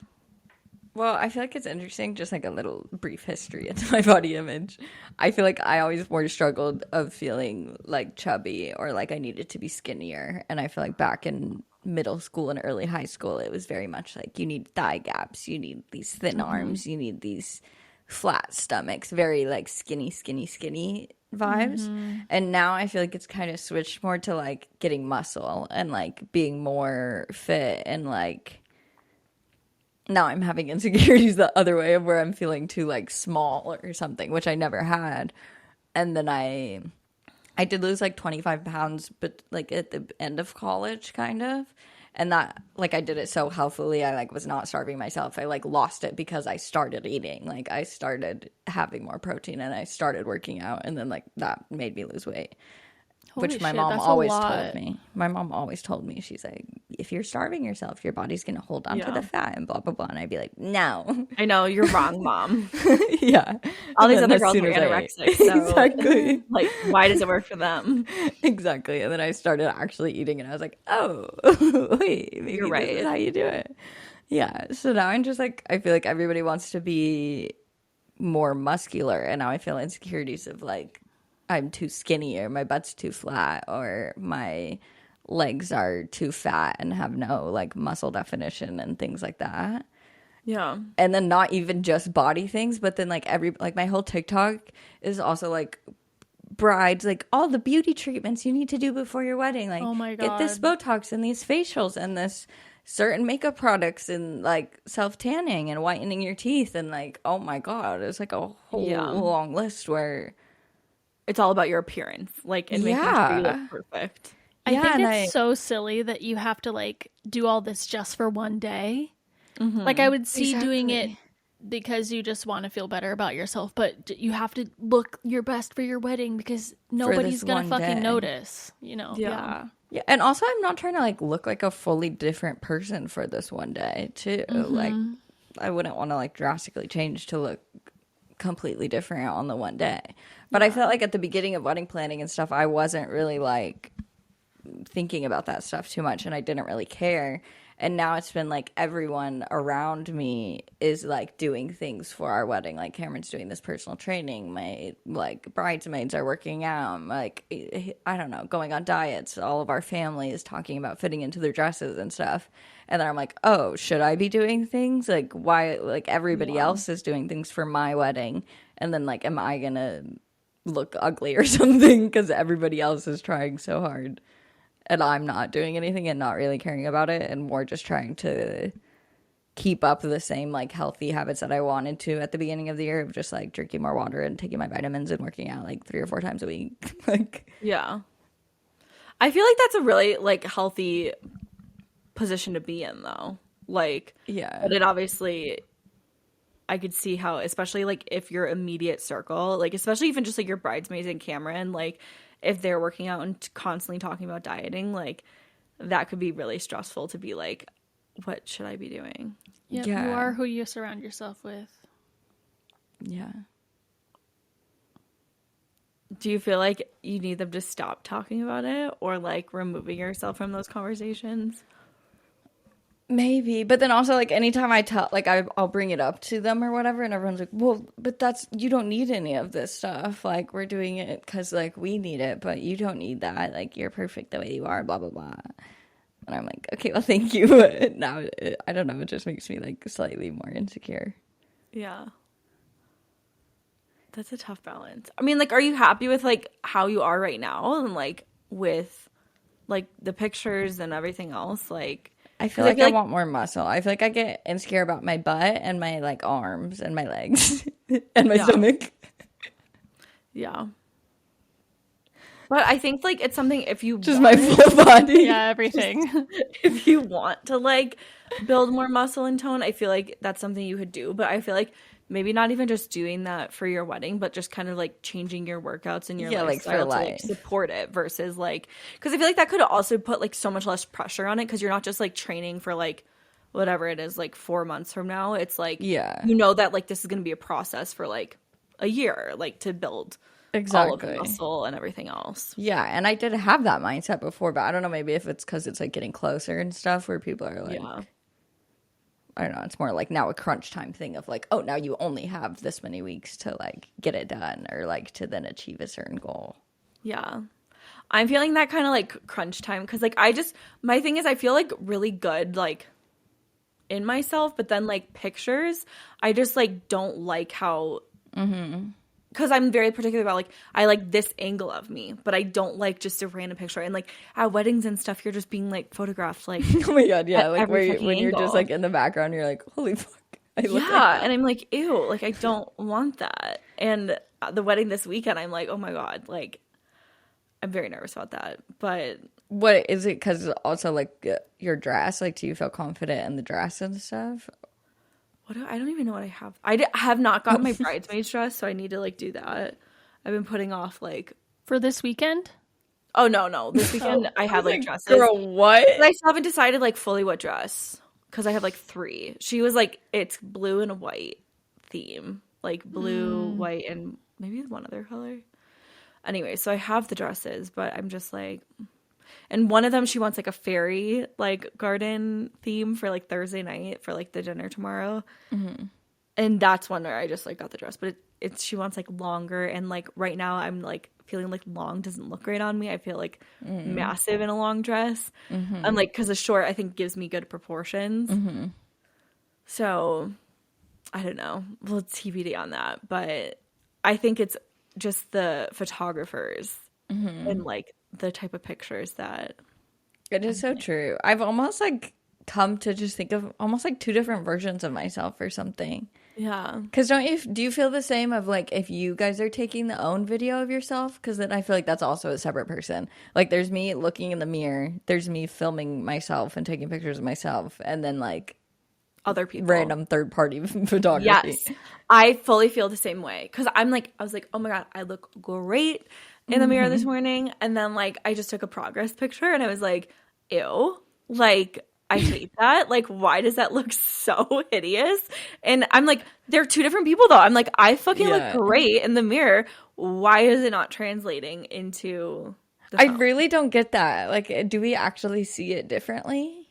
Speaker 1: Well, I feel like it's interesting, just like a little brief history into my body image. I feel like I always more struggled of feeling like chubby or like I needed to be skinnier. And I feel like back in middle school and early high school, it was very much like you need thigh gaps, you need these thin arms, you need these flat stomachs, very like skinny vibes. And now I feel like it's kind of switched more to like getting muscle and like being more fit, and like now I'm having insecurities the other way of where I'm feeling too like small or something, which I never had. And then I did lose like 25 pounds, but like at the end of college kind of. And that, like, I did it so healthily. I, like, was not starving myself. I, like, lost it because I started eating. Like, I started having more protein and I started working out. And then, like, that made me lose weight.
Speaker 3: Holy
Speaker 1: Which my
Speaker 3: shit,
Speaker 1: mom
Speaker 3: that's a
Speaker 1: always
Speaker 3: lot.
Speaker 1: told me. My mom always told me, she's like, if you're starving yourself, your body's going to hold on to the fat and blah, blah, blah. And I'd be like, no.
Speaker 2: I know you're wrong, Mom.
Speaker 1: Yeah.
Speaker 2: All
Speaker 1: And
Speaker 2: these
Speaker 1: then
Speaker 2: other
Speaker 1: as
Speaker 2: girls
Speaker 1: soon
Speaker 2: are
Speaker 1: as I ate-
Speaker 2: anorexic. So,
Speaker 1: Exactly.
Speaker 2: like, why does it work for them?
Speaker 1: Exactly. And then I started actually eating and I was like, oh, wait, maybe
Speaker 2: You're right.
Speaker 1: this is how you do it. Yeah. So now I'm just like, I feel like everybody wants to be more muscular. And now I feel insecurities of like, I'm too skinny or my butt's too flat or my legs are too fat and have no like muscle definition and things like that.
Speaker 2: Yeah.
Speaker 1: And then not even just body things, but then like my whole TikTok is also like brides, like all the beauty treatments you need to do before your wedding. Like,
Speaker 3: Oh my
Speaker 1: get this
Speaker 3: God.
Speaker 1: Botox and these facials and this certain makeup products and like self tanning and whitening your teeth. And like, oh my God, it's like a whole long list where.
Speaker 2: It's all about your appearance. Like, and making sure you look perfect.
Speaker 3: I
Speaker 1: Yeah,
Speaker 3: think
Speaker 1: and
Speaker 3: it's so silly that you have to like do all this just for one day. Like I would see doing it because you just want to feel better about yourself, but you have to look your best for your wedding because nobody's gonna
Speaker 1: one
Speaker 3: fucking
Speaker 1: day.
Speaker 3: notice, you know?
Speaker 2: Yeah.
Speaker 1: Yeah, and also I'm not trying to like look like a fully different person for this one day too. Like I wouldn't want to like drastically change to look completely different on the one day. But I felt like at the beginning of wedding planning and stuff, I wasn't really like thinking about that stuff too much and I didn't really care. And now it's been like everyone around me is like doing things for our wedding. Like Cameron's doing this personal training. My like bridesmaids are working out. Like I don't know, going on diets. All of our family is talking about fitting into their dresses and stuff. And then I'm like, oh, should I be doing things? Like why? Like everybody else is doing things for my wedding. And then like, am I gonna look ugly or something because everybody else is trying so hard? And I'm not doing anything and not really caring about it and more just trying to keep up the same like healthy habits that I wanted to at the beginning of the year of just like drinking more water and taking my vitamins and working out like 3 or 4 times a week. Like,
Speaker 2: Yeah. I feel like that's a really like healthy position to be in though. Like,
Speaker 1: yeah.
Speaker 2: but it obviously I could see how, especially like if your immediate circle, like especially even just like your bridesmaids and Cameron, like if they're working out and constantly talking about dieting, like that could be really stressful to be like, what should I be doing?
Speaker 3: Yep,
Speaker 1: Yeah.
Speaker 3: you are who you surround yourself with.
Speaker 1: Yeah.
Speaker 2: Do you feel like you need them to stop talking about it or like removing yourself from those conversations?
Speaker 1: Maybe, but then also like anytime I tell, like I'll bring it up to them or whatever, and everyone's like, "Well, but you don't need any of this stuff. Like we're doing it because like we need it, but you don't need that. Like you're perfect the way you are." Blah blah blah. And I'm like, okay, well, thank you. But now I don't know. It just makes me like slightly more insecure.
Speaker 2: Yeah. That's a tough balance. I mean, like, are you happy with like how you are right now and like with like the pictures and everything else? Like,
Speaker 1: I feel like I want more muscle. I feel like I get insecure about my butt and my like arms and my legs and my stomach.
Speaker 2: Yeah. But I think like it's something if you
Speaker 1: Just my full body.
Speaker 3: Yeah, everything.
Speaker 2: if you want to like build more muscle and tone, I feel like that's something you could do. But I feel like maybe not even just doing that for your wedding, but just kind of like changing your workouts and your lifestyle to like support it versus like, because I feel like that could also put like so much less pressure on it because you're not just like training for like whatever it is like 4 months from now. It's like you know that like this is going to be a process for like a year, like to build all of the muscle and everything else.
Speaker 1: Yeah, and I did have that mindset before, but I don't know, maybe if it's because it's like getting closer and stuff where people are like, I don't know, it's more like now a crunch time thing of like, oh, now you only have this many weeks to like get it done or like to then achieve a certain goal.
Speaker 2: Yeah. I'm feeling that kind of like crunch time because like my thing is I feel like really good like in myself, but then like pictures, I just like don't like how because I'm very particular about like I like this angle of me, but I don't like just a random picture. And like at weddings and stuff, you're just being like photographed like
Speaker 1: oh my god, yeah, like when you're just like in the background, you're like, holy fuck, I look like that.
Speaker 2: And I'm like, ew, like I don't want that. And the wedding this weekend, I'm like, oh my god, like I'm very nervous about that. But
Speaker 1: what is it? Because also like your dress, like do you feel confident in the dress and stuff?
Speaker 2: I don't even know what I have. I have not gotten my bridesmaid's dress, so I need to like do that. I've been putting off like
Speaker 3: For this weekend?
Speaker 2: Oh no, this weekend I have like dresses.
Speaker 1: Girl, what?
Speaker 2: But I still haven't decided like fully what dress because I have like 3. She was like, it's blue and a white theme, like blue, white, and maybe one other color. Anyway, so I have the dresses, but I'm just like. And one of them, she wants like a fairy like garden theme for like Thursday night for like the dinner tomorrow. And that's one where I just like got the dress, but it's she wants like longer, and like right now I'm like feeling like long doesn't look great on me. I feel like massive in a long dress. I'm like because a short I think gives me good proportions. So I don't know. Well, it's TBD on that, but I think it's just the photographers and like the type of pictures that
Speaker 1: it is so true. I've almost like come to just think of almost like 2 different versions of myself or something.
Speaker 2: Yeah.
Speaker 1: Because do you feel the same of like if you guys are taking the own video of yourself? Because then I feel like that's also a separate person. Like there's me looking in the mirror, there's me filming myself and taking pictures of myself, and then like
Speaker 2: other people,
Speaker 1: random third party photography.
Speaker 2: Yes, I fully feel the same way because I was like, oh my god, I look great in the mirror this morning, and then like I just took a progress picture and I was like, ew, like I hate that. Like, why does that look so hideous? And I'm like, they're 2 different people though. I'm like, I fucking look great in the mirror. Why is it not translating into the phone?
Speaker 1: I really don't get that. Like, do we actually see it differently?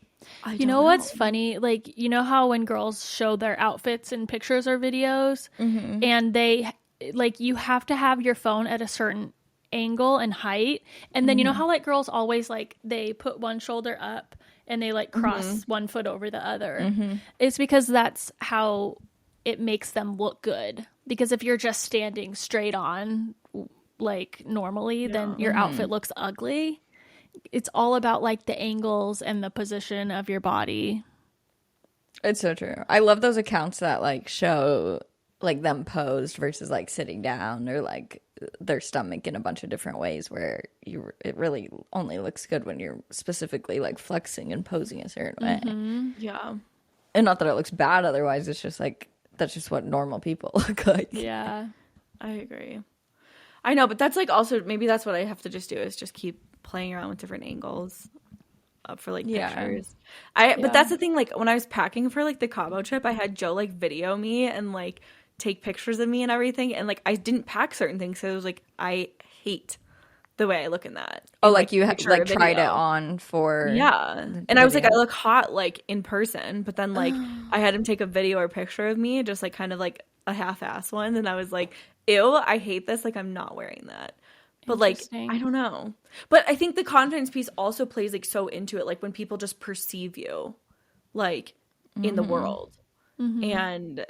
Speaker 3: You know what's funny? Like, you know how when girls show their outfits in pictures or videos and they like you have to have your phone at a certain angle and height, and then you know how like girls always like they put one shoulder up and they like cross one foot over the other. It's because that's how it makes them look good, because if you're just standing straight on like normally then your outfit looks ugly. It's all about like the angles and the position of your body.
Speaker 1: It's so true. I love those accounts that like show like them posed versus like sitting down, or like their stomach in a bunch of different ways where it really only looks good when you're specifically like flexing and posing a certain way.
Speaker 2: Yeah.
Speaker 1: And not that it looks bad otherwise, it's just like that's just what normal people look like.
Speaker 3: Yeah.
Speaker 2: I agree. I know, but that's like also maybe that's what I have to just do is just keep playing around with different angles up for like
Speaker 1: Yeah.
Speaker 2: pictures.
Speaker 3: Yeah.
Speaker 2: But that's the thing, like when I was packing for like the Cabo trip, I had Joe like video me and like take pictures of me and everything, and like I didn't pack certain things, so it was like I hate the way I look in that.
Speaker 1: Oh,
Speaker 2: in,
Speaker 1: like you
Speaker 2: picture
Speaker 1: like
Speaker 2: or
Speaker 1: tried it
Speaker 2: video.
Speaker 1: on for
Speaker 2: Yeah. And I was like, I look hot like in person, but then like I had him take a video or picture of me, just like kind of like a half-ass one, and I was like, ew, I hate this, like I'm not wearing that. But like
Speaker 3: Interesting.
Speaker 2: I don't know. But I think the confidence piece also plays like so into it, like when people just perceive you like in the world. And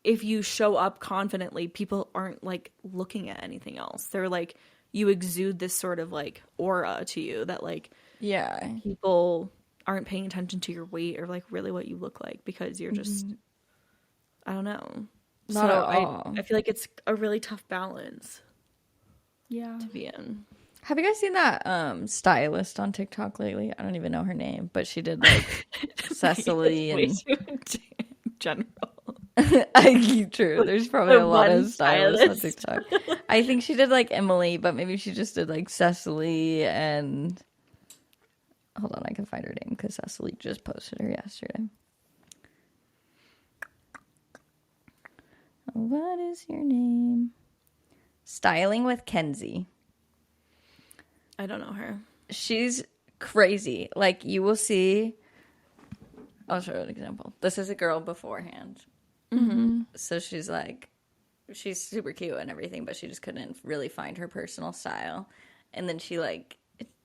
Speaker 2: if you show up confidently, people aren't like looking at anything else. They're like, you exude this sort of like aura to you that like
Speaker 1: Yeah.
Speaker 2: people aren't paying attention to your weight or like really what you look like because you're just I don't know.
Speaker 1: Not
Speaker 2: So
Speaker 1: at all.
Speaker 2: I feel like it's a really tough balance
Speaker 3: Yeah.
Speaker 2: to be in.
Speaker 1: Have you guys seen that stylist on TikTok lately? I don't even know her name, but she did like Cecily
Speaker 2: It's way
Speaker 1: and
Speaker 2: too general.
Speaker 1: true. There's probably
Speaker 2: The
Speaker 1: a lot
Speaker 2: one
Speaker 1: of stylists on
Speaker 2: stylist.
Speaker 1: TikTok. I think she did like Emily, but maybe she just did like Cecily and hold on, I can find her name because Cecily just posted her yesterday. What is your name? Styling with Kenzie.
Speaker 2: I don't know her.
Speaker 1: She's crazy. Like you will see. I'll show you an example. This is a girl beforehand. So she's like, she's super cute and everything, but she just couldn't really find her personal style. And then she like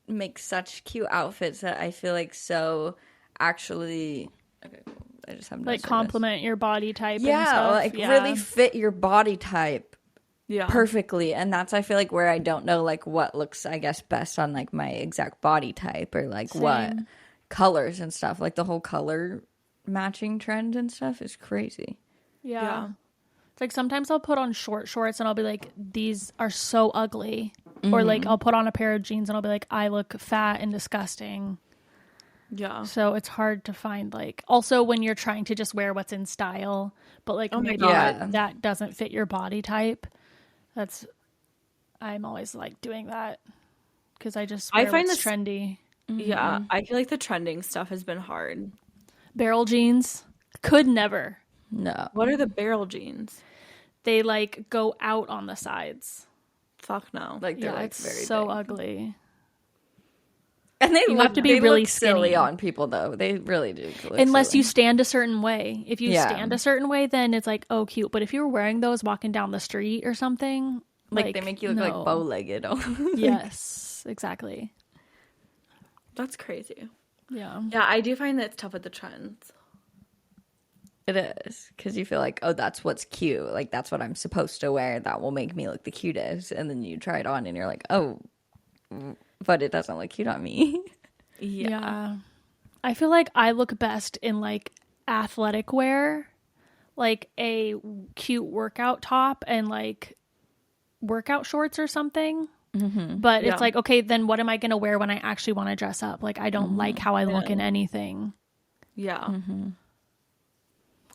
Speaker 1: makes such cute outfits that I feel like so actually. Okay, cool. I just have no
Speaker 3: Like
Speaker 1: service.
Speaker 3: compliment your body type. and
Speaker 1: Yeah,
Speaker 3: stuff.
Speaker 1: like
Speaker 3: Yeah.
Speaker 1: really fit your body type
Speaker 2: Yeah.
Speaker 1: perfectly. And that's I feel like where I don't know like what looks I guess best on like my exact body type or like what
Speaker 3: Same.
Speaker 1: colors and stuff. Like the whole color matching trend and stuff is crazy.
Speaker 3: Yeah. It's like sometimes I'll put on short shorts and I'll be like, these are so ugly. Or like I'll put on a pair of jeans and I'll be like, I look fat and disgusting.
Speaker 2: Yeah.
Speaker 3: So it's hard to find like also when you're trying to just wear what's in style, but like
Speaker 2: Oh my
Speaker 3: maybe
Speaker 1: God.
Speaker 3: that doesn't fit your body type. I'm always like doing that because I just
Speaker 2: I
Speaker 3: wear
Speaker 2: find
Speaker 3: what's
Speaker 2: this-
Speaker 3: trendy.
Speaker 2: Yeah. I feel like the trending stuff has been hard.
Speaker 3: Barrel jeans could never.
Speaker 1: No.
Speaker 2: What are the barrel jeans?
Speaker 3: They like go out on the sides.
Speaker 2: Fuck no.
Speaker 1: Like they're
Speaker 3: Yeah,
Speaker 1: like
Speaker 3: it's
Speaker 1: very
Speaker 3: so
Speaker 1: big.
Speaker 3: ugly.
Speaker 1: And they
Speaker 3: You
Speaker 1: look,
Speaker 3: have to be
Speaker 1: they
Speaker 3: really
Speaker 1: look silly
Speaker 3: skinny.
Speaker 1: on people though. They really do. Look
Speaker 3: Unless
Speaker 1: silly.
Speaker 3: you stand a certain way. If you
Speaker 1: Yeah.
Speaker 3: stand a certain way, then it's like, oh, cute. But if you were wearing those walking down the street or something,
Speaker 1: like they make you look like
Speaker 3: no.
Speaker 1: bow-legged.
Speaker 3: Yes, exactly.
Speaker 2: That's crazy.
Speaker 3: Yeah.
Speaker 2: Yeah, I do find that it's tough with the trends.
Speaker 1: It is because you feel like, oh, that's what's cute. Like that's what I'm supposed to wear. That will make me look the cutest. And then you try it on, and you're like, oh, but it doesn't look cute on me.
Speaker 3: Yeah. I feel like I look best in like athletic wear, like a cute workout top and like workout shorts or something. But
Speaker 2: Yeah.
Speaker 3: it's like, okay, then what am I going to wear when I actually want to dress up? Like, I don't like how I look in anything.
Speaker 2: Yeah.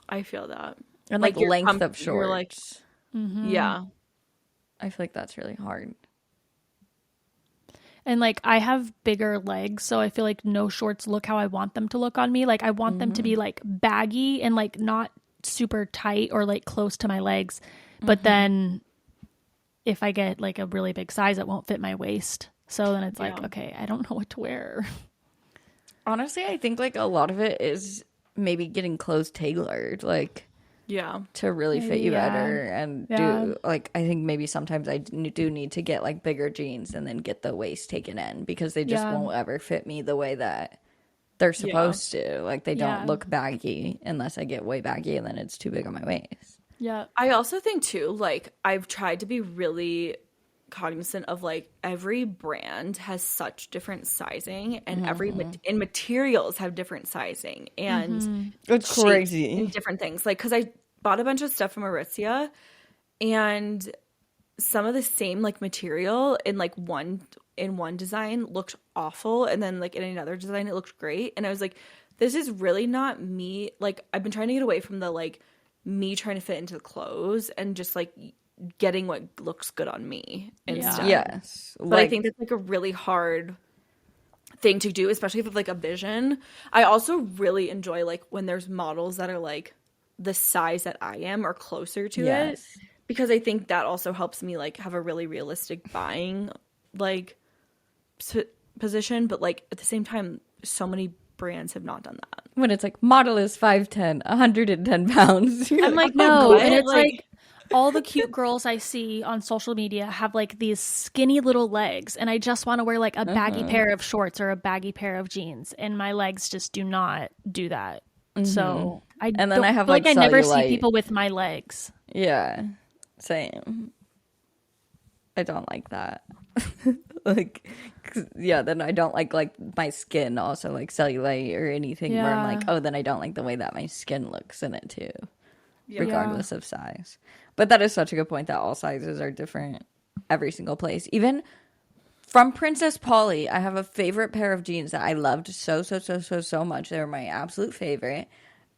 Speaker 2: I feel that.
Speaker 1: And
Speaker 2: Like,
Speaker 1: like
Speaker 2: you're
Speaker 1: length of
Speaker 2: you're like-
Speaker 1: shorts.
Speaker 2: Yeah.
Speaker 1: I feel like that's really hard.
Speaker 3: And like, I have bigger legs, so I feel like no shorts look how I want them to look on me. Like, I want them to be like baggy and like not super tight or like close to my legs. But then if I get like a really big size, it won't fit my waist. So then it's like,
Speaker 2: Yeah.
Speaker 3: okay, I don't know what to wear.
Speaker 1: Honestly, I think like a lot of it is maybe getting clothes tailored, like
Speaker 2: Yeah.
Speaker 1: to really fit you
Speaker 3: Yeah.
Speaker 1: better and
Speaker 3: Yeah.
Speaker 1: do like I think maybe sometimes I do need to get like bigger jeans and then get the waist taken in because they just
Speaker 3: Yeah.
Speaker 1: won't ever fit me the way that they're supposed to. Like they
Speaker 3: Yeah.
Speaker 1: don't look baggy unless I get way baggy and then it's too big on my waist.
Speaker 3: Yeah.
Speaker 2: I also think too, like I've tried to be really cognizant of like every brand has such different sizing and and materials have different sizing and
Speaker 1: It's
Speaker 2: shapes
Speaker 1: crazy.
Speaker 2: and different things. Like because I bought a bunch of stuff from Aritzia and some of the same like material in like one design looked awful and then like in another design it looked great and I was like, this is really not me. Like I've been trying to get away from the like me trying to fit into the clothes and just like getting what looks good on me instead.
Speaker 1: Yes.
Speaker 2: But I think that's like a really hard thing to do, especially if it's like a vision. I also really enjoy like when there's models that are like the size that I am or closer to it, because I think that also helps me like have a really realistic buying like position. But like at the same time, so many brands have not done that.
Speaker 1: when it's like model is 5'10", 110 pounds.
Speaker 3: I'm like, no.
Speaker 2: what?
Speaker 3: And it's
Speaker 2: Like-
Speaker 3: like all the cute girls I see on social media have like these skinny little legs, and I just want to wear like a baggy pair of shorts or a baggy pair of jeans, and my legs just do not do that. So I
Speaker 1: And then I have,
Speaker 3: feel
Speaker 1: like,
Speaker 3: I never see
Speaker 1: cellulite.
Speaker 3: people with my legs.
Speaker 1: Yeah, same. I don't like that. Like, 'cause, yeah, then I don't like my skin also, like cellulite or anything where I'm like,
Speaker 3: Yeah.
Speaker 1: oh, then I don't like the way that my skin looks in it too,
Speaker 2: Yeah.
Speaker 1: regardless of size. But that is such a good point that all sizes are different every single place. Even from Princess Polly, I have a favorite pair of jeans that I loved so much. They were my absolute favorite.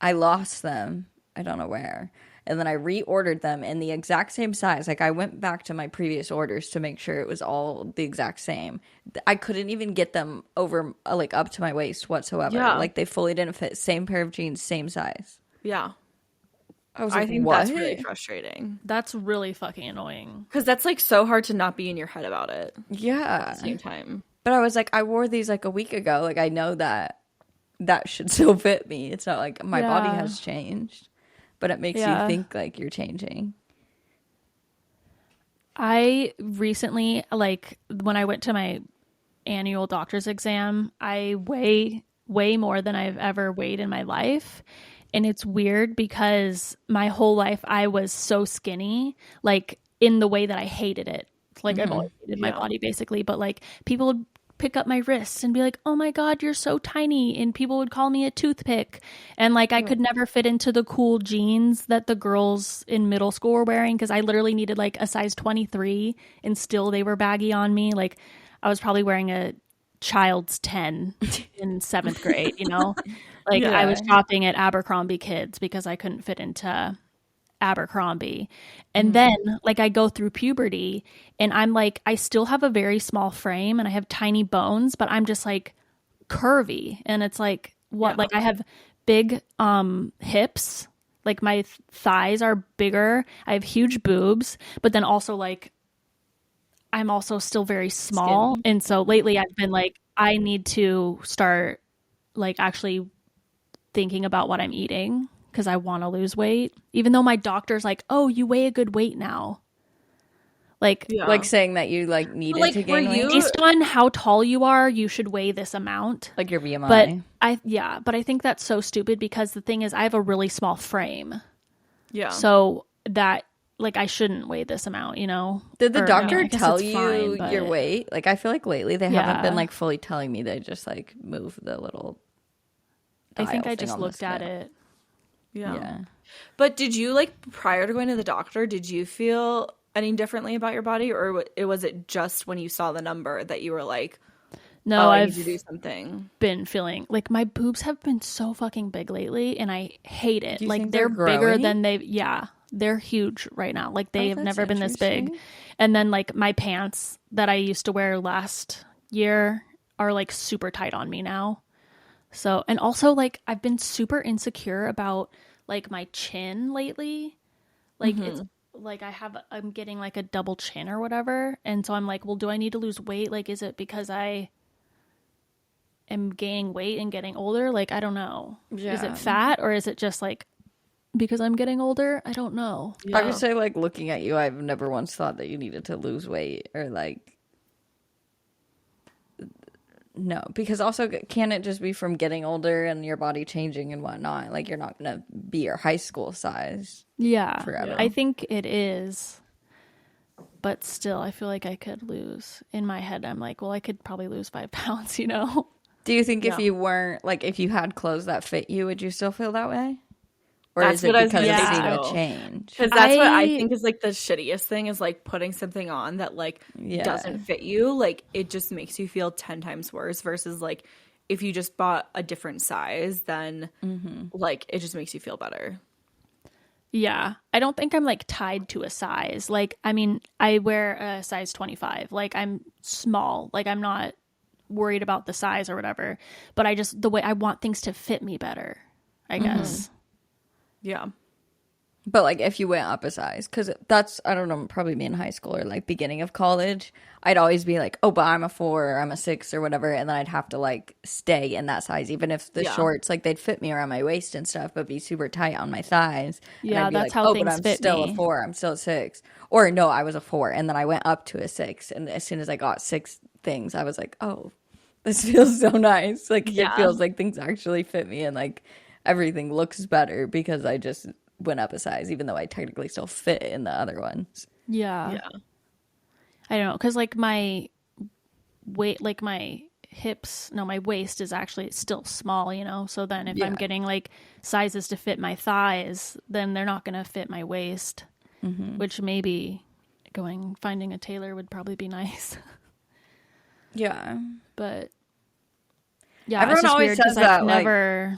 Speaker 1: I lost them. I don't know where. And then I reordered them in the exact same size. Like, I went back to my previous orders to make sure it was all the exact same. I couldn't even get them over, like, up to my waist whatsoever.
Speaker 2: Yeah.
Speaker 1: Like, they fully didn't fit. Same pair of jeans, same size.
Speaker 2: Yeah.
Speaker 1: I was
Speaker 2: I
Speaker 1: like,
Speaker 2: think
Speaker 1: what?
Speaker 2: that's really frustrating,
Speaker 3: That's really fucking annoying.
Speaker 2: because that's like so hard to not be in your head about it at
Speaker 1: Yeah.
Speaker 2: the same time.
Speaker 1: But I was like, I wore these like a week ago. Like, I know that should still fit me. It's not like my body
Speaker 3: Yeah.
Speaker 1: has changed, but it makes
Speaker 3: Yeah.
Speaker 1: you think like you're changing.
Speaker 3: I recently, like, when I went to my annual doctor's exam, I weigh way more than I've ever weighed in my life. And it's weird because my whole life I was so skinny, like in the way that I hated it. Like I've always hated my body basically, but like people would pick up my wrists and be like, "Oh my God, you're so tiny." And people would call me a toothpick. And like I could never fit into the cool jeans that the girls in middle school were wearing because I literally needed like a size 23 and still they were baggy on me. Like I was probably wearing a child's 10 in 7th grade, you know? Like I was shopping at Abercrombie Kids because I couldn't fit into Abercrombie. And then like I go through puberty and I'm like, I still have a very small frame and I have tiny bones, but I'm just like curvy. And it's like, what? Like I have big hips, like my thighs are bigger. I have huge boobs, but then also like I'm also still very small. And so lately I've been like, I need to start like actually thinking about what I'm eating because I want to lose weight. Even though my doctor's like, "Oh, you weigh a good weight now." Like,
Speaker 1: Like saying that you like needed
Speaker 2: like,
Speaker 1: to
Speaker 2: were
Speaker 1: gain weight,
Speaker 2: you-
Speaker 3: based on how tall you are, you should weigh this amount.
Speaker 1: like your BMI.
Speaker 3: But but I think that's so stupid because the thing is I have a really small frame.
Speaker 2: Yeah.
Speaker 3: So that like I shouldn't weigh this amount, you know?
Speaker 1: Did the
Speaker 3: Or, I
Speaker 1: doctor
Speaker 3: mean, I guess
Speaker 1: tell
Speaker 3: it's
Speaker 1: you
Speaker 3: fine,
Speaker 1: your
Speaker 3: but-
Speaker 1: weight? Like, I feel like lately they haven't been
Speaker 3: Yeah.
Speaker 1: like fully telling me. They just like move the little.
Speaker 3: I think
Speaker 1: dial
Speaker 3: I
Speaker 1: thing
Speaker 3: just
Speaker 1: on the
Speaker 3: looked at
Speaker 1: scale.
Speaker 3: it.
Speaker 1: Yeah.
Speaker 2: But did you like prior to going to the doctor, did you feel any differently about your body, or was it just when you saw the number that you were like,
Speaker 3: No,
Speaker 2: "Oh, I need
Speaker 3: I've
Speaker 2: to do something"?
Speaker 3: been feeling like my boobs have been so fucking big lately and I hate it.
Speaker 1: Do you
Speaker 3: Like
Speaker 1: think
Speaker 3: they're
Speaker 1: they're
Speaker 3: bigger
Speaker 1: growing?
Speaker 3: than they're huge right now. Like they have
Speaker 1: that's
Speaker 3: never been this big.
Speaker 1: interesting.
Speaker 3: And then like my pants that I used to wear last year are like super tight on me now. So, and also like I've been super insecure about like my chin lately. Like it's like I'm getting like a double chin or whatever. And so I'm like, well, do I need to lose weight? Like, is it because I am gaining weight and getting older? Like, I don't know. Is
Speaker 1: Yeah.
Speaker 3: it fat or is it just like because I'm getting older? I don't know.
Speaker 1: I would say, like, looking at you, I've never once thought that you needed to lose weight or like. No, because also can it just be from getting older and your body changing and whatnot? Like, you're not gonna be your high school size.
Speaker 3: Yeah.
Speaker 1: Forever.
Speaker 3: I think it is. But still, I feel like I could lose. In my head, I'm like, well, I could probably lose 5 pounds, you know?
Speaker 1: Do you think if
Speaker 2: Yeah.
Speaker 1: you weren't like if you had clothes that fit you, would you still feel that way? Or
Speaker 2: That's
Speaker 1: is it
Speaker 2: what I was
Speaker 1: because
Speaker 2: gonna
Speaker 1: of
Speaker 3: say,
Speaker 1: seeing a
Speaker 2: though.
Speaker 1: change?
Speaker 2: Because that's what I
Speaker 3: I-
Speaker 2: think is like the shittiest thing is like putting something on that like
Speaker 1: Yeah.
Speaker 2: doesn't fit you. Like it just makes you feel 10 times worse versus like if you just bought a different size, then like it just makes you feel better.
Speaker 3: Yeah. I don't think I'm like tied to a size. Like, I mean, I wear a size 25. Like, I'm small. Like, I'm not worried about the size or whatever. But I just, the way I want things to fit me better, I guess.
Speaker 2: Yeah.
Speaker 1: But like if you went up a size, because that's, I don't know, probably me in high school or like beginning of college, I'd always be like, oh, but I'm a 4 or I'm a 6 or whatever. And then I'd have to like stay in that size, even if the
Speaker 2: Yeah.
Speaker 1: shorts, like they'd fit me around my waist and stuff, but be super tight on my thighs. And
Speaker 3: Yeah,
Speaker 1: I'd be
Speaker 3: that's
Speaker 1: like,
Speaker 3: how
Speaker 1: oh, but
Speaker 3: things
Speaker 1: I'm
Speaker 3: fit
Speaker 1: still a
Speaker 3: me.
Speaker 1: 4, I'm still a 6. Or no, I was a 4. And then I went up to a 6. And as soon as I got 6 things, I was like, oh, this feels so nice. Like it
Speaker 2: Yeah.
Speaker 1: feels like things actually fit me and like everything looks better because I just went up a size, even though I technically still fit in the other ones.
Speaker 3: Yeah.
Speaker 2: Yeah.
Speaker 3: I don't know. Because like my weight, like my hips, no, my waist is actually still small, you know? So then if I'm
Speaker 1: Yeah.
Speaker 3: getting like sizes to fit my thighs, then they're not going to fit my waist, which maybe finding a tailor would probably be nice.
Speaker 1: Yeah.
Speaker 3: But yeah,
Speaker 1: Everyone
Speaker 3: it's just
Speaker 1: always
Speaker 3: weird
Speaker 1: says
Speaker 3: because
Speaker 1: that,
Speaker 3: I've
Speaker 1: like,
Speaker 3: never.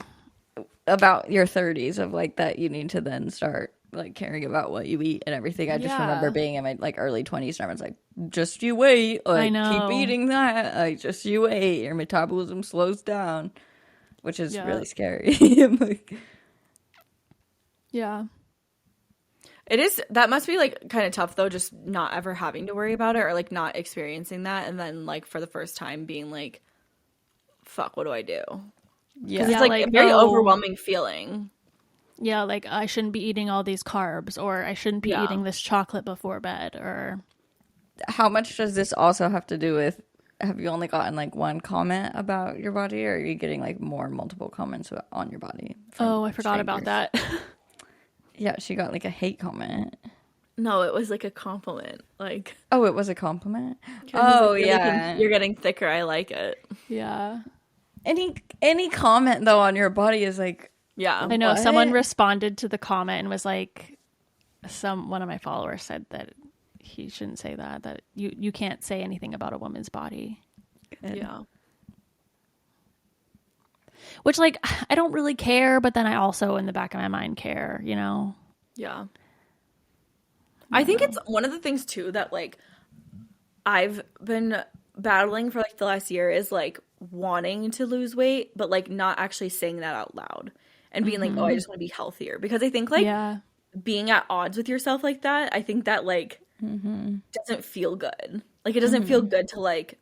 Speaker 1: about your 30s of like that you need to then start like caring about what you eat and everything. I just remember
Speaker 3: Yeah.
Speaker 1: being in my like early 20s and everyone's like, just you wait, like
Speaker 3: know.
Speaker 1: keep eating that, like just you wait, your metabolism slows down, which is
Speaker 3: Yeah.
Speaker 1: really scary. Like,
Speaker 3: Yeah.
Speaker 2: It is, that must be like kind of tough though, just not ever having to worry about it or like not experiencing that. And then like for the first time being like, fuck, what do I do? Because
Speaker 1: yeah.
Speaker 2: it's
Speaker 3: Yeah,
Speaker 2: like
Speaker 3: like,
Speaker 2: a very
Speaker 3: oh.
Speaker 2: overwhelming feeling.
Speaker 3: Yeah, like I shouldn't be eating all these carbs, or I shouldn't be
Speaker 2: Yeah.
Speaker 3: eating this chocolate before bed, or
Speaker 1: How much does this also have to do with, have you only gotten like one comment about your body, or are you getting like more multiple comments on your body from
Speaker 3: oh, I forgot about
Speaker 1: strangers?
Speaker 3: that.
Speaker 1: Yeah, she got like a hate comment.
Speaker 2: No, it was like a compliment. Like,
Speaker 1: Oh, it was a compliment?
Speaker 2: he's
Speaker 1: Oh,
Speaker 2: like,
Speaker 1: yeah.
Speaker 2: you're getting thicker. I like it.
Speaker 3: Yeah.
Speaker 1: Any comment though on your body is like,
Speaker 2: Yeah.
Speaker 3: I know someone
Speaker 1: What?
Speaker 3: responded to the comment and was like, one of my followers said that he shouldn't say that you can't say anything about a woman's body.
Speaker 2: Yeah.
Speaker 3: Which, like, I don't really care, but then I also in the back of my mind care, you know?
Speaker 2: Yeah. I think it's one of the things too that like I've been battling for like the last year is like wanting to lose weight, but like not actually saying that out loud and being like, oh, I just want to be healthier. Because I think like
Speaker 3: Yeah.
Speaker 2: being at odds with yourself like that, I think that like doesn't feel good. Like it doesn't feel good to like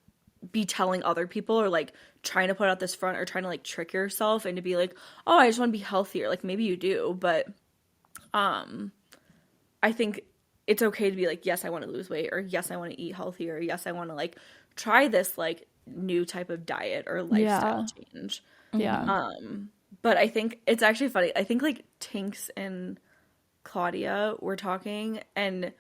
Speaker 2: be telling other people or like trying to put out this front or trying to like trick yourself and to be like, oh, I just want to be healthier. Like maybe you do, but I think it's okay to be like, yes, I want to lose weight, or yes, I want to eat healthier, or yes, I want to like try this like new type of diet or lifestyle change.
Speaker 3: Yeah.
Speaker 2: But I think it's actually funny. I think like Tinks and Claudia were talking, and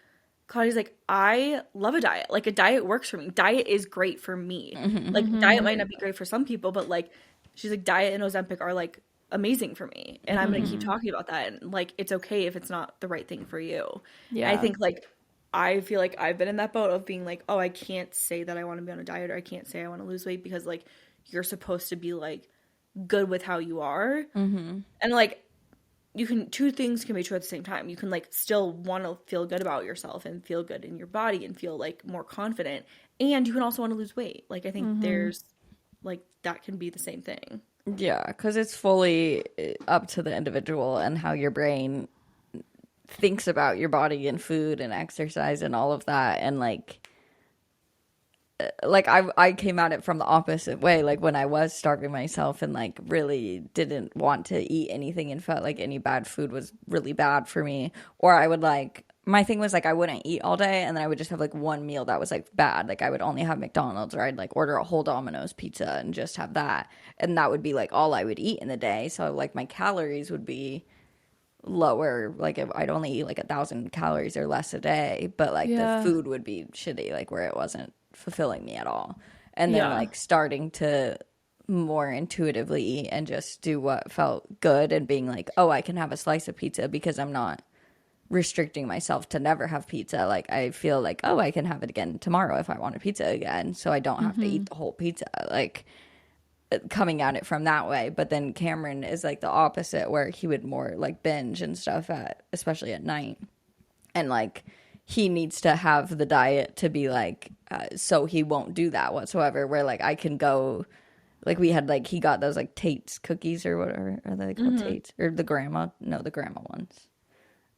Speaker 2: Claudia's like, I love a diet. Like a diet works for me. Diet is great for me. Like diet might not be great for some people, but like she's like, diet and Ozempic are like amazing for me, and I'm gonna keep talking about that. And like it's okay if it's not the right thing for you.
Speaker 3: Yeah.
Speaker 2: And I think like I feel like I've been in that boat of being like, oh, I can't say that I want to be on a diet, or I can't say I want to lose weight, because like you're supposed to be like good with how you are. And like you can, two things can be true at the same time. You can like still want to feel good about yourself and feel good in your body and feel like more confident, and you can also want to lose weight. Like I think there's like that can be the same thing.
Speaker 1: yeah, because it's fully up to the individual and how your brain thinks about your body and food and exercise and all of that. And like I came at it from the opposite way, like when I was starving myself and like really didn't want to eat anything and felt like any bad food was really bad for me. Or I would like, my thing was like I wouldn't eat all day, and then I would just have like one meal that was like bad. Like I would only have McDonald's, or I'd like order a whole Domino's pizza and just have that, and that would be like all I would eat in the day. So like my calories would be lower. Like if I'd only eat like 1,000 calories or less a day, but like
Speaker 3: Yeah.
Speaker 1: the food would be shitty, like where it wasn't fulfilling me at all. And then
Speaker 2: Yeah.
Speaker 1: like starting to more intuitively eat and just do what felt good, and being like, oh, I can have a slice of pizza because I'm not restricting myself to never have pizza. Like I feel like, oh, I can have it again tomorrow if I want a pizza again, so I don't have to eat the whole pizza. Like coming at it from that way. But then Cameron is like the opposite, where he would more like binge and stuff especially at night. And like he needs to have the diet to be like, so he won't do that whatsoever, where like I can go, like we had like, he got those like Tate's cookies or whatever. Are they called Tate's? Or the grandma ones.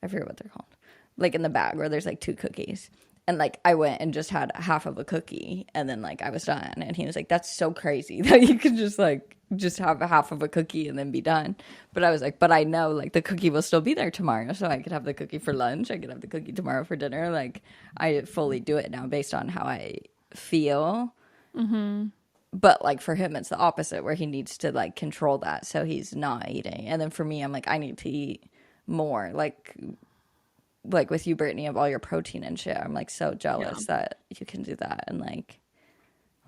Speaker 1: I forget what they're called. Like in the bag where there's like 2 cookies. And like I went and just had half of a cookie and then like I was done. And he was like, that's so crazy that you can just like just have a half of a cookie and then be done. But I was like, but I know like the cookie will still be there tomorrow. So I could have the cookie for lunch. I could have the cookie tomorrow for dinner. Like I fully do it now based on how I feel.
Speaker 3: Mm-hmm.
Speaker 1: But like for him, it's the opposite, where he needs to like control that. So he's not eating. And then for me, I'm like, I need to eat more. Like with you, Brittany, of all your protein and shit, I'm like so jealous that you can do that. And like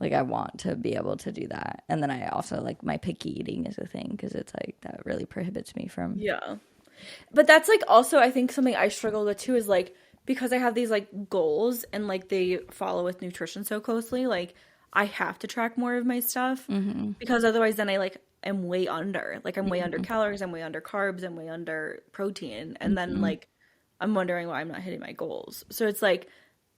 Speaker 1: I want to be able to do that. And then I also like my picky eating is a thing, because it's like that really prohibits me from.
Speaker 2: Yeah. But that's like also, I think something I struggle with too is like, because I have these like goals and like they follow with nutrition so closely, like I have to track more of my stuff because otherwise then I like am way under. Like I'm way under calories, I'm way under carbs, I'm way under protein. And then like I'm wondering why I'm not hitting my goals. So it's like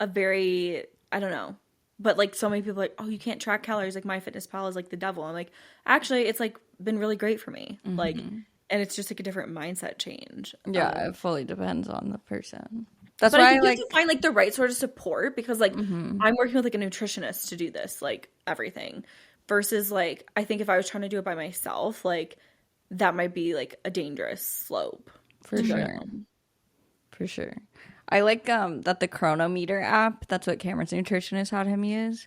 Speaker 2: a very, I don't know. But like so many people are like, oh, you can't track calories. Like MyFitnessPal is like the devil. I'm like, actually, it's like been really great for me. Like, and it's just like a different mindset change.
Speaker 1: Yeah, it fully depends on the person. That's
Speaker 2: but
Speaker 1: why
Speaker 2: I think
Speaker 1: I
Speaker 2: you have to find like the right sort of support, because like I'm working with like a nutritionist to do this, like everything, versus like I think if I was trying to do it by myself, like that might be like a dangerous slope.
Speaker 1: For sure. For sure. I like that the Chronometer app, that's what Cameron's nutritionist had him use.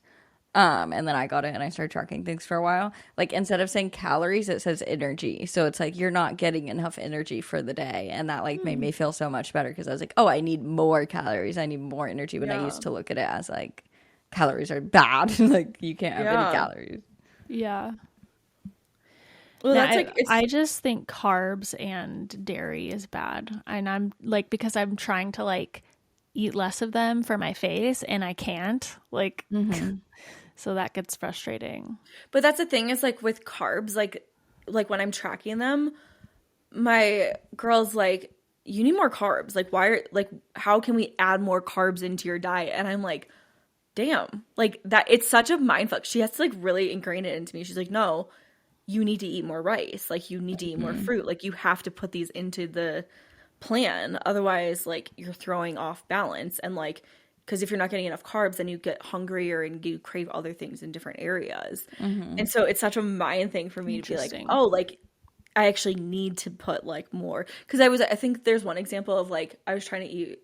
Speaker 1: And then I got it and I started tracking things for a while. Like instead of saying calories, it says energy. So it's like you're not getting enough energy for the day. And that like made me feel so much better, because I was like, oh, I need more calories. I need more energy. But I used to look at it as like calories are bad. Like you can't have any calories.
Speaker 3: Yeah.
Speaker 2: Well,
Speaker 3: No,
Speaker 2: that's like
Speaker 3: I just think carbs and dairy is bad. And I'm like, because I'm trying to like eat less of them for my face and I can't. Like, so that gets frustrating.
Speaker 2: But that's the thing is like with carbs, like when I'm tracking them, my girl's like, you need more carbs. Like how can we add more carbs into your diet? And I'm like, damn, like that, it's such a mindfuck. She has to like really ingrain it into me. She's like, no, you need to eat more rice. Like you need to eat more fruit. Like you have to put these into the plan. Otherwise, like you're throwing off balance. And like, because if you're not getting enough carbs, then you get hungrier and you crave other things in different areas. And so it's such a mind thing for me to be like, oh, like I actually need to put like more. Because I think there's one example of like, I was trying to eat,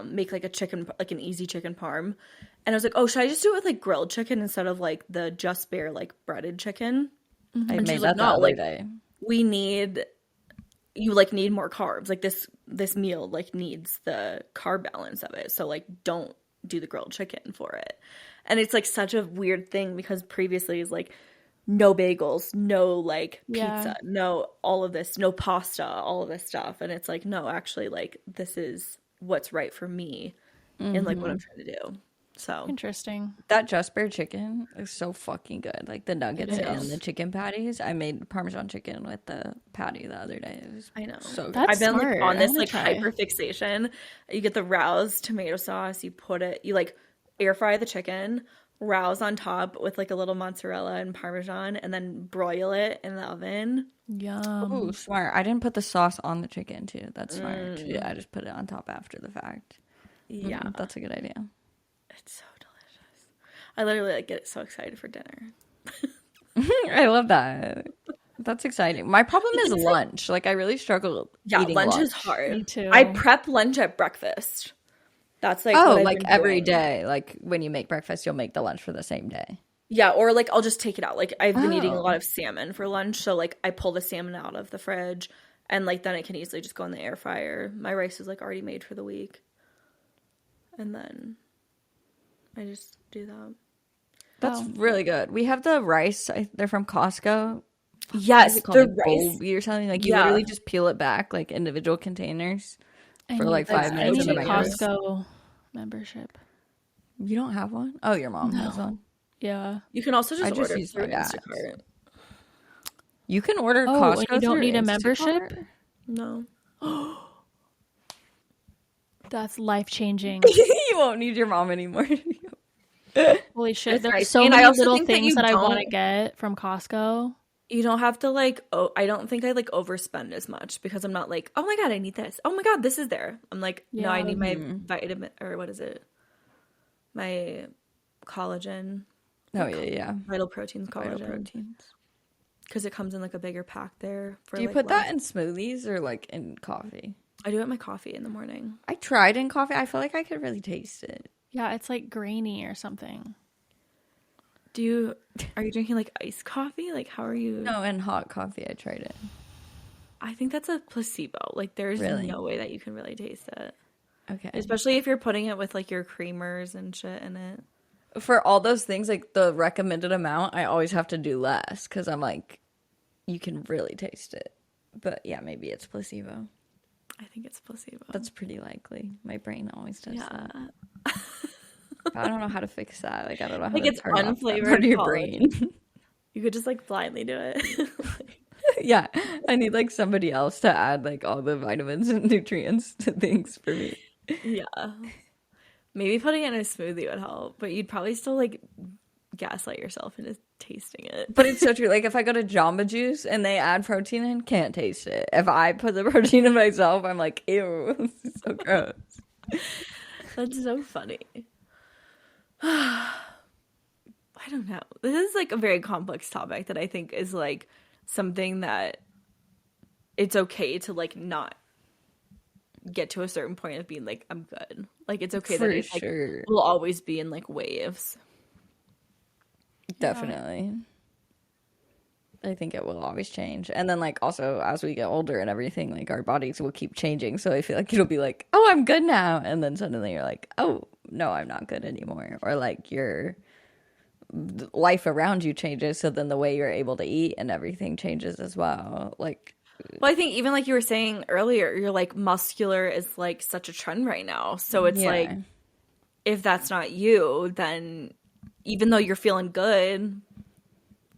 Speaker 2: make like a chicken, like an easy chicken parm. And I was like, oh, should I just do it with like grilled chicken instead of like the Just Bare like breaded chicken?
Speaker 1: I
Speaker 2: And
Speaker 1: made
Speaker 2: she's
Speaker 1: that
Speaker 2: like,
Speaker 1: the
Speaker 2: no,
Speaker 1: other
Speaker 2: like
Speaker 1: day.
Speaker 2: you like need more carbs. Like this meal like needs the carb balance of it. So like don't do the grilled chicken for it. And it's like such a weird thing, because previously it's like no bagels, no like pizza, no all of this, no pasta, all of this stuff. And it's like, no, actually like this is what's right for me and like what I'm trying to do. So
Speaker 3: Interesting.
Speaker 1: That Just Bare chicken is so fucking good. Like the nuggets and the chicken patties. I made Parmesan chicken with the patty the other day. It was
Speaker 2: I know.
Speaker 1: so good.
Speaker 3: That's
Speaker 2: I've been
Speaker 3: smart.
Speaker 2: like on
Speaker 3: I
Speaker 2: this
Speaker 3: wanna
Speaker 2: like
Speaker 3: try.
Speaker 2: hyper fixation. You get the Rouse tomato sauce, you like air fry the chicken, Rouse on top with like a little mozzarella and Parmesan, and then broil it in the oven.
Speaker 3: Yum.
Speaker 1: Ooh, smart. I didn't put the sauce on the chicken too. That's smart. Yeah, I just put it on top after the fact.
Speaker 2: Yeah.
Speaker 1: That's a good idea.
Speaker 2: It's so delicious. I literally like get so excited for dinner.
Speaker 1: I love that. That's exciting. My problem is lunch. Like I really struggle eating
Speaker 2: lunch is hard.
Speaker 3: Me too.
Speaker 2: I prep lunch at breakfast. That's like
Speaker 1: Oh,
Speaker 2: what I've
Speaker 1: like
Speaker 2: been
Speaker 1: every
Speaker 2: doing.
Speaker 1: day. Like when you make breakfast, you'll make the lunch for the same day.
Speaker 2: Yeah, or like I'll just take it out. Like I've been eating a lot of salmon for lunch, so like I pull the salmon out of the fridge, and like then it can easily just go in the air fryer. My rice is like already made for the week, and then I just do that.
Speaker 1: That's really good. We have the rice. They're from Costco.
Speaker 2: Yes,
Speaker 1: Is it called
Speaker 2: the
Speaker 1: like
Speaker 2: rice.
Speaker 1: Bulby or something? Like you
Speaker 2: Yeah.
Speaker 1: literally just peel it back like individual containers
Speaker 3: I
Speaker 1: for
Speaker 3: need
Speaker 1: like 5
Speaker 3: that.
Speaker 1: minutes
Speaker 3: I
Speaker 1: in
Speaker 3: need
Speaker 1: the
Speaker 3: a
Speaker 1: microwave.
Speaker 3: Costco membership.
Speaker 1: You don't have one? Oh, your mom has one.
Speaker 3: Yeah.
Speaker 2: You can also just
Speaker 1: I just
Speaker 2: order
Speaker 1: use
Speaker 2: through
Speaker 1: my dad's.
Speaker 2: Instacart.
Speaker 1: You can order
Speaker 3: Oh, and
Speaker 1: Costco
Speaker 3: you don't
Speaker 1: through
Speaker 3: need a membership?
Speaker 1: Instacart?
Speaker 2: No.
Speaker 3: That's life-changing.
Speaker 1: You won't need your mom anymore.
Speaker 3: Holy shit.
Speaker 2: That's
Speaker 3: There's
Speaker 2: nice.
Speaker 3: so
Speaker 2: And I
Speaker 3: many
Speaker 2: also
Speaker 3: little
Speaker 2: think that
Speaker 3: things
Speaker 2: you
Speaker 3: that I want to
Speaker 2: don't-
Speaker 3: get from Costco.
Speaker 2: You don't have to like, oh, I don't think I like overspend as much because I'm not like, oh my God, I need this. Oh my God, this is there. I'm like, no, I
Speaker 3: Yeah.
Speaker 2: need my vitamin, or what is it? My collagen,
Speaker 1: Oh, yeah.
Speaker 2: vital proteins
Speaker 1: Vital
Speaker 2: collagen.
Speaker 1: proteins.
Speaker 2: Because it comes in like a bigger pack there. For
Speaker 1: Do you
Speaker 2: like
Speaker 1: put that
Speaker 2: less.
Speaker 1: in smoothies or like in coffee?
Speaker 2: I do it in my coffee in the morning.
Speaker 1: I tried in coffee. I feel like I could really taste it.
Speaker 3: Yeah, it's like grainy or something.
Speaker 2: Are you drinking like iced coffee? Like, how are you?
Speaker 1: No, in hot coffee, I tried it.
Speaker 2: I think that's a placebo. Like, there's
Speaker 1: Really?
Speaker 2: no way that you can really taste it.
Speaker 1: Okay.
Speaker 2: Especially if you're putting it with like your creamers and shit in it.
Speaker 1: For all those things, like the recommended amount, I always have to do less because I'm like, you can really taste it. But yeah, maybe it's placebo.
Speaker 2: I think it's placebo.
Speaker 1: That's pretty likely. My brain always does
Speaker 2: yeah.
Speaker 1: that. But I don't know how to fix that. Like, I don't know how
Speaker 2: Like,
Speaker 1: to
Speaker 2: it's
Speaker 1: turn off that
Speaker 2: unflavored
Speaker 1: part of your
Speaker 2: collagen.
Speaker 1: brain.
Speaker 2: You could just like blindly do it.
Speaker 1: Yeah, I need like somebody else to add like all the vitamins and nutrients to things for me.
Speaker 2: Yeah. Maybe putting it in a smoothie would help, but you'd probably still like gaslight yourself into tasting it.
Speaker 1: But it's so true. Like if I go to Jamba Juice and they add protein in, can't taste it. If I put the protein in myself, I'm like, ew, this is so gross.
Speaker 2: That's so funny. I don't know. This is like a very complex topic that I think is like something that it's okay to like not get to a certain point of being like, I'm good. Like it's okay
Speaker 1: For
Speaker 2: that it like
Speaker 1: sure.
Speaker 2: will always be in like waves.
Speaker 1: Definitely. I think it will always change. And then like also as we get older and everything, like our bodies will keep changing. So I feel like it'll be like, oh, I'm good now. And then suddenly you're like, oh, no, I'm not good anymore. Or like your life around you changes. So then the way you're able to eat and everything changes as well. Like,
Speaker 2: Well, I think even like you were saying earlier, you're like muscular is like such a trend right now. So it's
Speaker 1: yeah.
Speaker 2: like if that's not you, then even though you're feeling good,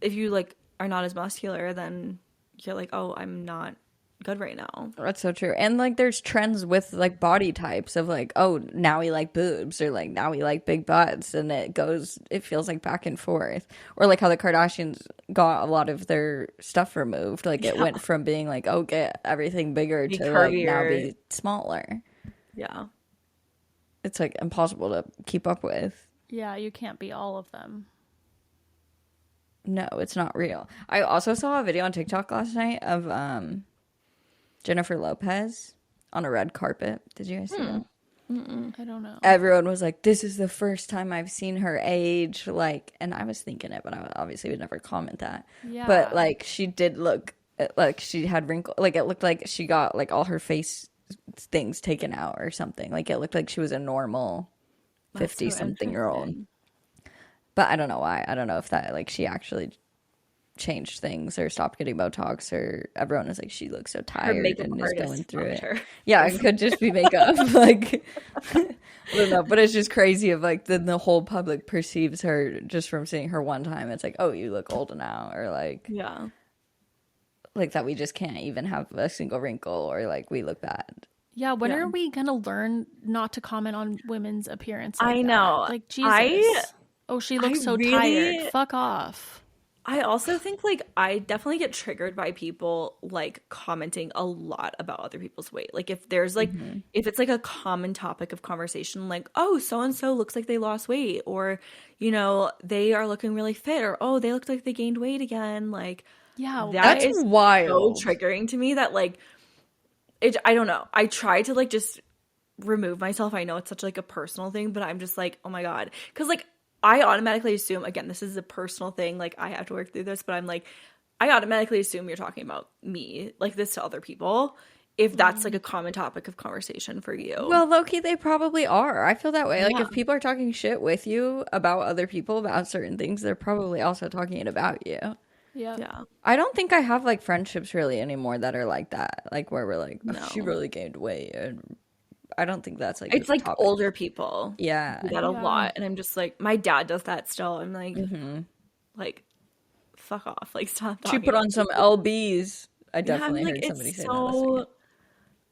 Speaker 2: if you like are not as muscular, then you're like, oh, I'm not good right now.
Speaker 1: That's so true. And like there's trends with like body types of like, oh, now we like boobs or like now we like big butts, and it feels like back and forth. Or like how the Kardashians got a lot of their stuff removed. Like it went from being like, oh, get everything bigger
Speaker 2: Be
Speaker 1: to like now
Speaker 2: curvier.
Speaker 1: be smaller.
Speaker 2: Yeah.
Speaker 1: It's like impossible to keep up with.
Speaker 3: Yeah, you can't be all of them.
Speaker 1: No, it's not real. I also saw a video on TikTok last night of Jennifer Lopez on a red carpet. Did you guys see that?
Speaker 3: I don't know.
Speaker 1: Everyone was like, this is the first time I've seen her age. Like, and I was thinking it, but I obviously would never comment that.
Speaker 3: Yeah.
Speaker 1: But like, she did look like she had wrinkles. Like, it looked like she got like all her face things taken out or something. Like, it looked like she was a normal 50-something-year-old. But I don't know why. I don't know if that like she actually changed things or stopped getting Botox, or everyone was like, she looks so
Speaker 2: Her
Speaker 1: tired
Speaker 2: makeup
Speaker 1: and is
Speaker 2: artist
Speaker 1: going through
Speaker 2: loved
Speaker 1: it.
Speaker 2: her.
Speaker 1: Yeah, it could just be makeup. Like, I don't know, but it's just crazy of like the whole public perceives her just from seeing her one time. It's like, oh, you look old now, or like
Speaker 2: Yeah.
Speaker 1: that we just can't even have a single wrinkle, or like we look bad.
Speaker 3: Yeah, when
Speaker 2: Yeah.
Speaker 3: are we gonna learn not to comment on women's appearance?
Speaker 2: I
Speaker 3: Like
Speaker 2: know.
Speaker 3: that? Like Jesus. Oh, she looks
Speaker 2: I
Speaker 3: so
Speaker 2: really-
Speaker 3: tired. Fuck off.
Speaker 2: I also think like I definitely get triggered by people like commenting a lot about other people's weight. Like if there's like if it's like a common topic of conversation, like, oh, so and so looks like they lost weight, or you know, they are looking really fit, or oh, they look like they gained weight again. Like
Speaker 3: Yeah,
Speaker 2: that
Speaker 1: That's
Speaker 2: is
Speaker 1: wild.
Speaker 2: so triggering to me that like I don't know. I try to like just remove myself. I know it's such like a personal thing, but I'm just like, oh my God. Because like I automatically assume, again, this is a personal thing. Like I have to work through this, but I'm like, I automatically assume you're talking about me like this to other people. If that's like a common topic of conversation for you.
Speaker 1: Well, low-key, they probably are. I feel that way. Like,
Speaker 2: Yeah.
Speaker 1: if people are talking shit with you about other people about certain things, they're probably also talking about you.
Speaker 3: yeah.
Speaker 2: yeah.
Speaker 1: I don't think I have, like, friendships really anymore that are like that. Like, where we're like, oh,
Speaker 2: No.
Speaker 1: she really gained weight. And I don't think that's, like,
Speaker 2: It's
Speaker 1: a
Speaker 2: like
Speaker 1: topic.
Speaker 2: older people
Speaker 1: Yeah.
Speaker 2: do that a
Speaker 3: Yeah.
Speaker 2: lot. And I'm just like, my dad does that still. I'm like, like, fuck off. Like, stop
Speaker 1: She
Speaker 2: talking
Speaker 1: put
Speaker 2: about
Speaker 1: on some
Speaker 2: it.
Speaker 1: LBs. I
Speaker 2: Yeah, I'm
Speaker 1: definitely
Speaker 2: like,
Speaker 1: heard somebody
Speaker 2: it's
Speaker 1: say that this weekend.
Speaker 2: so,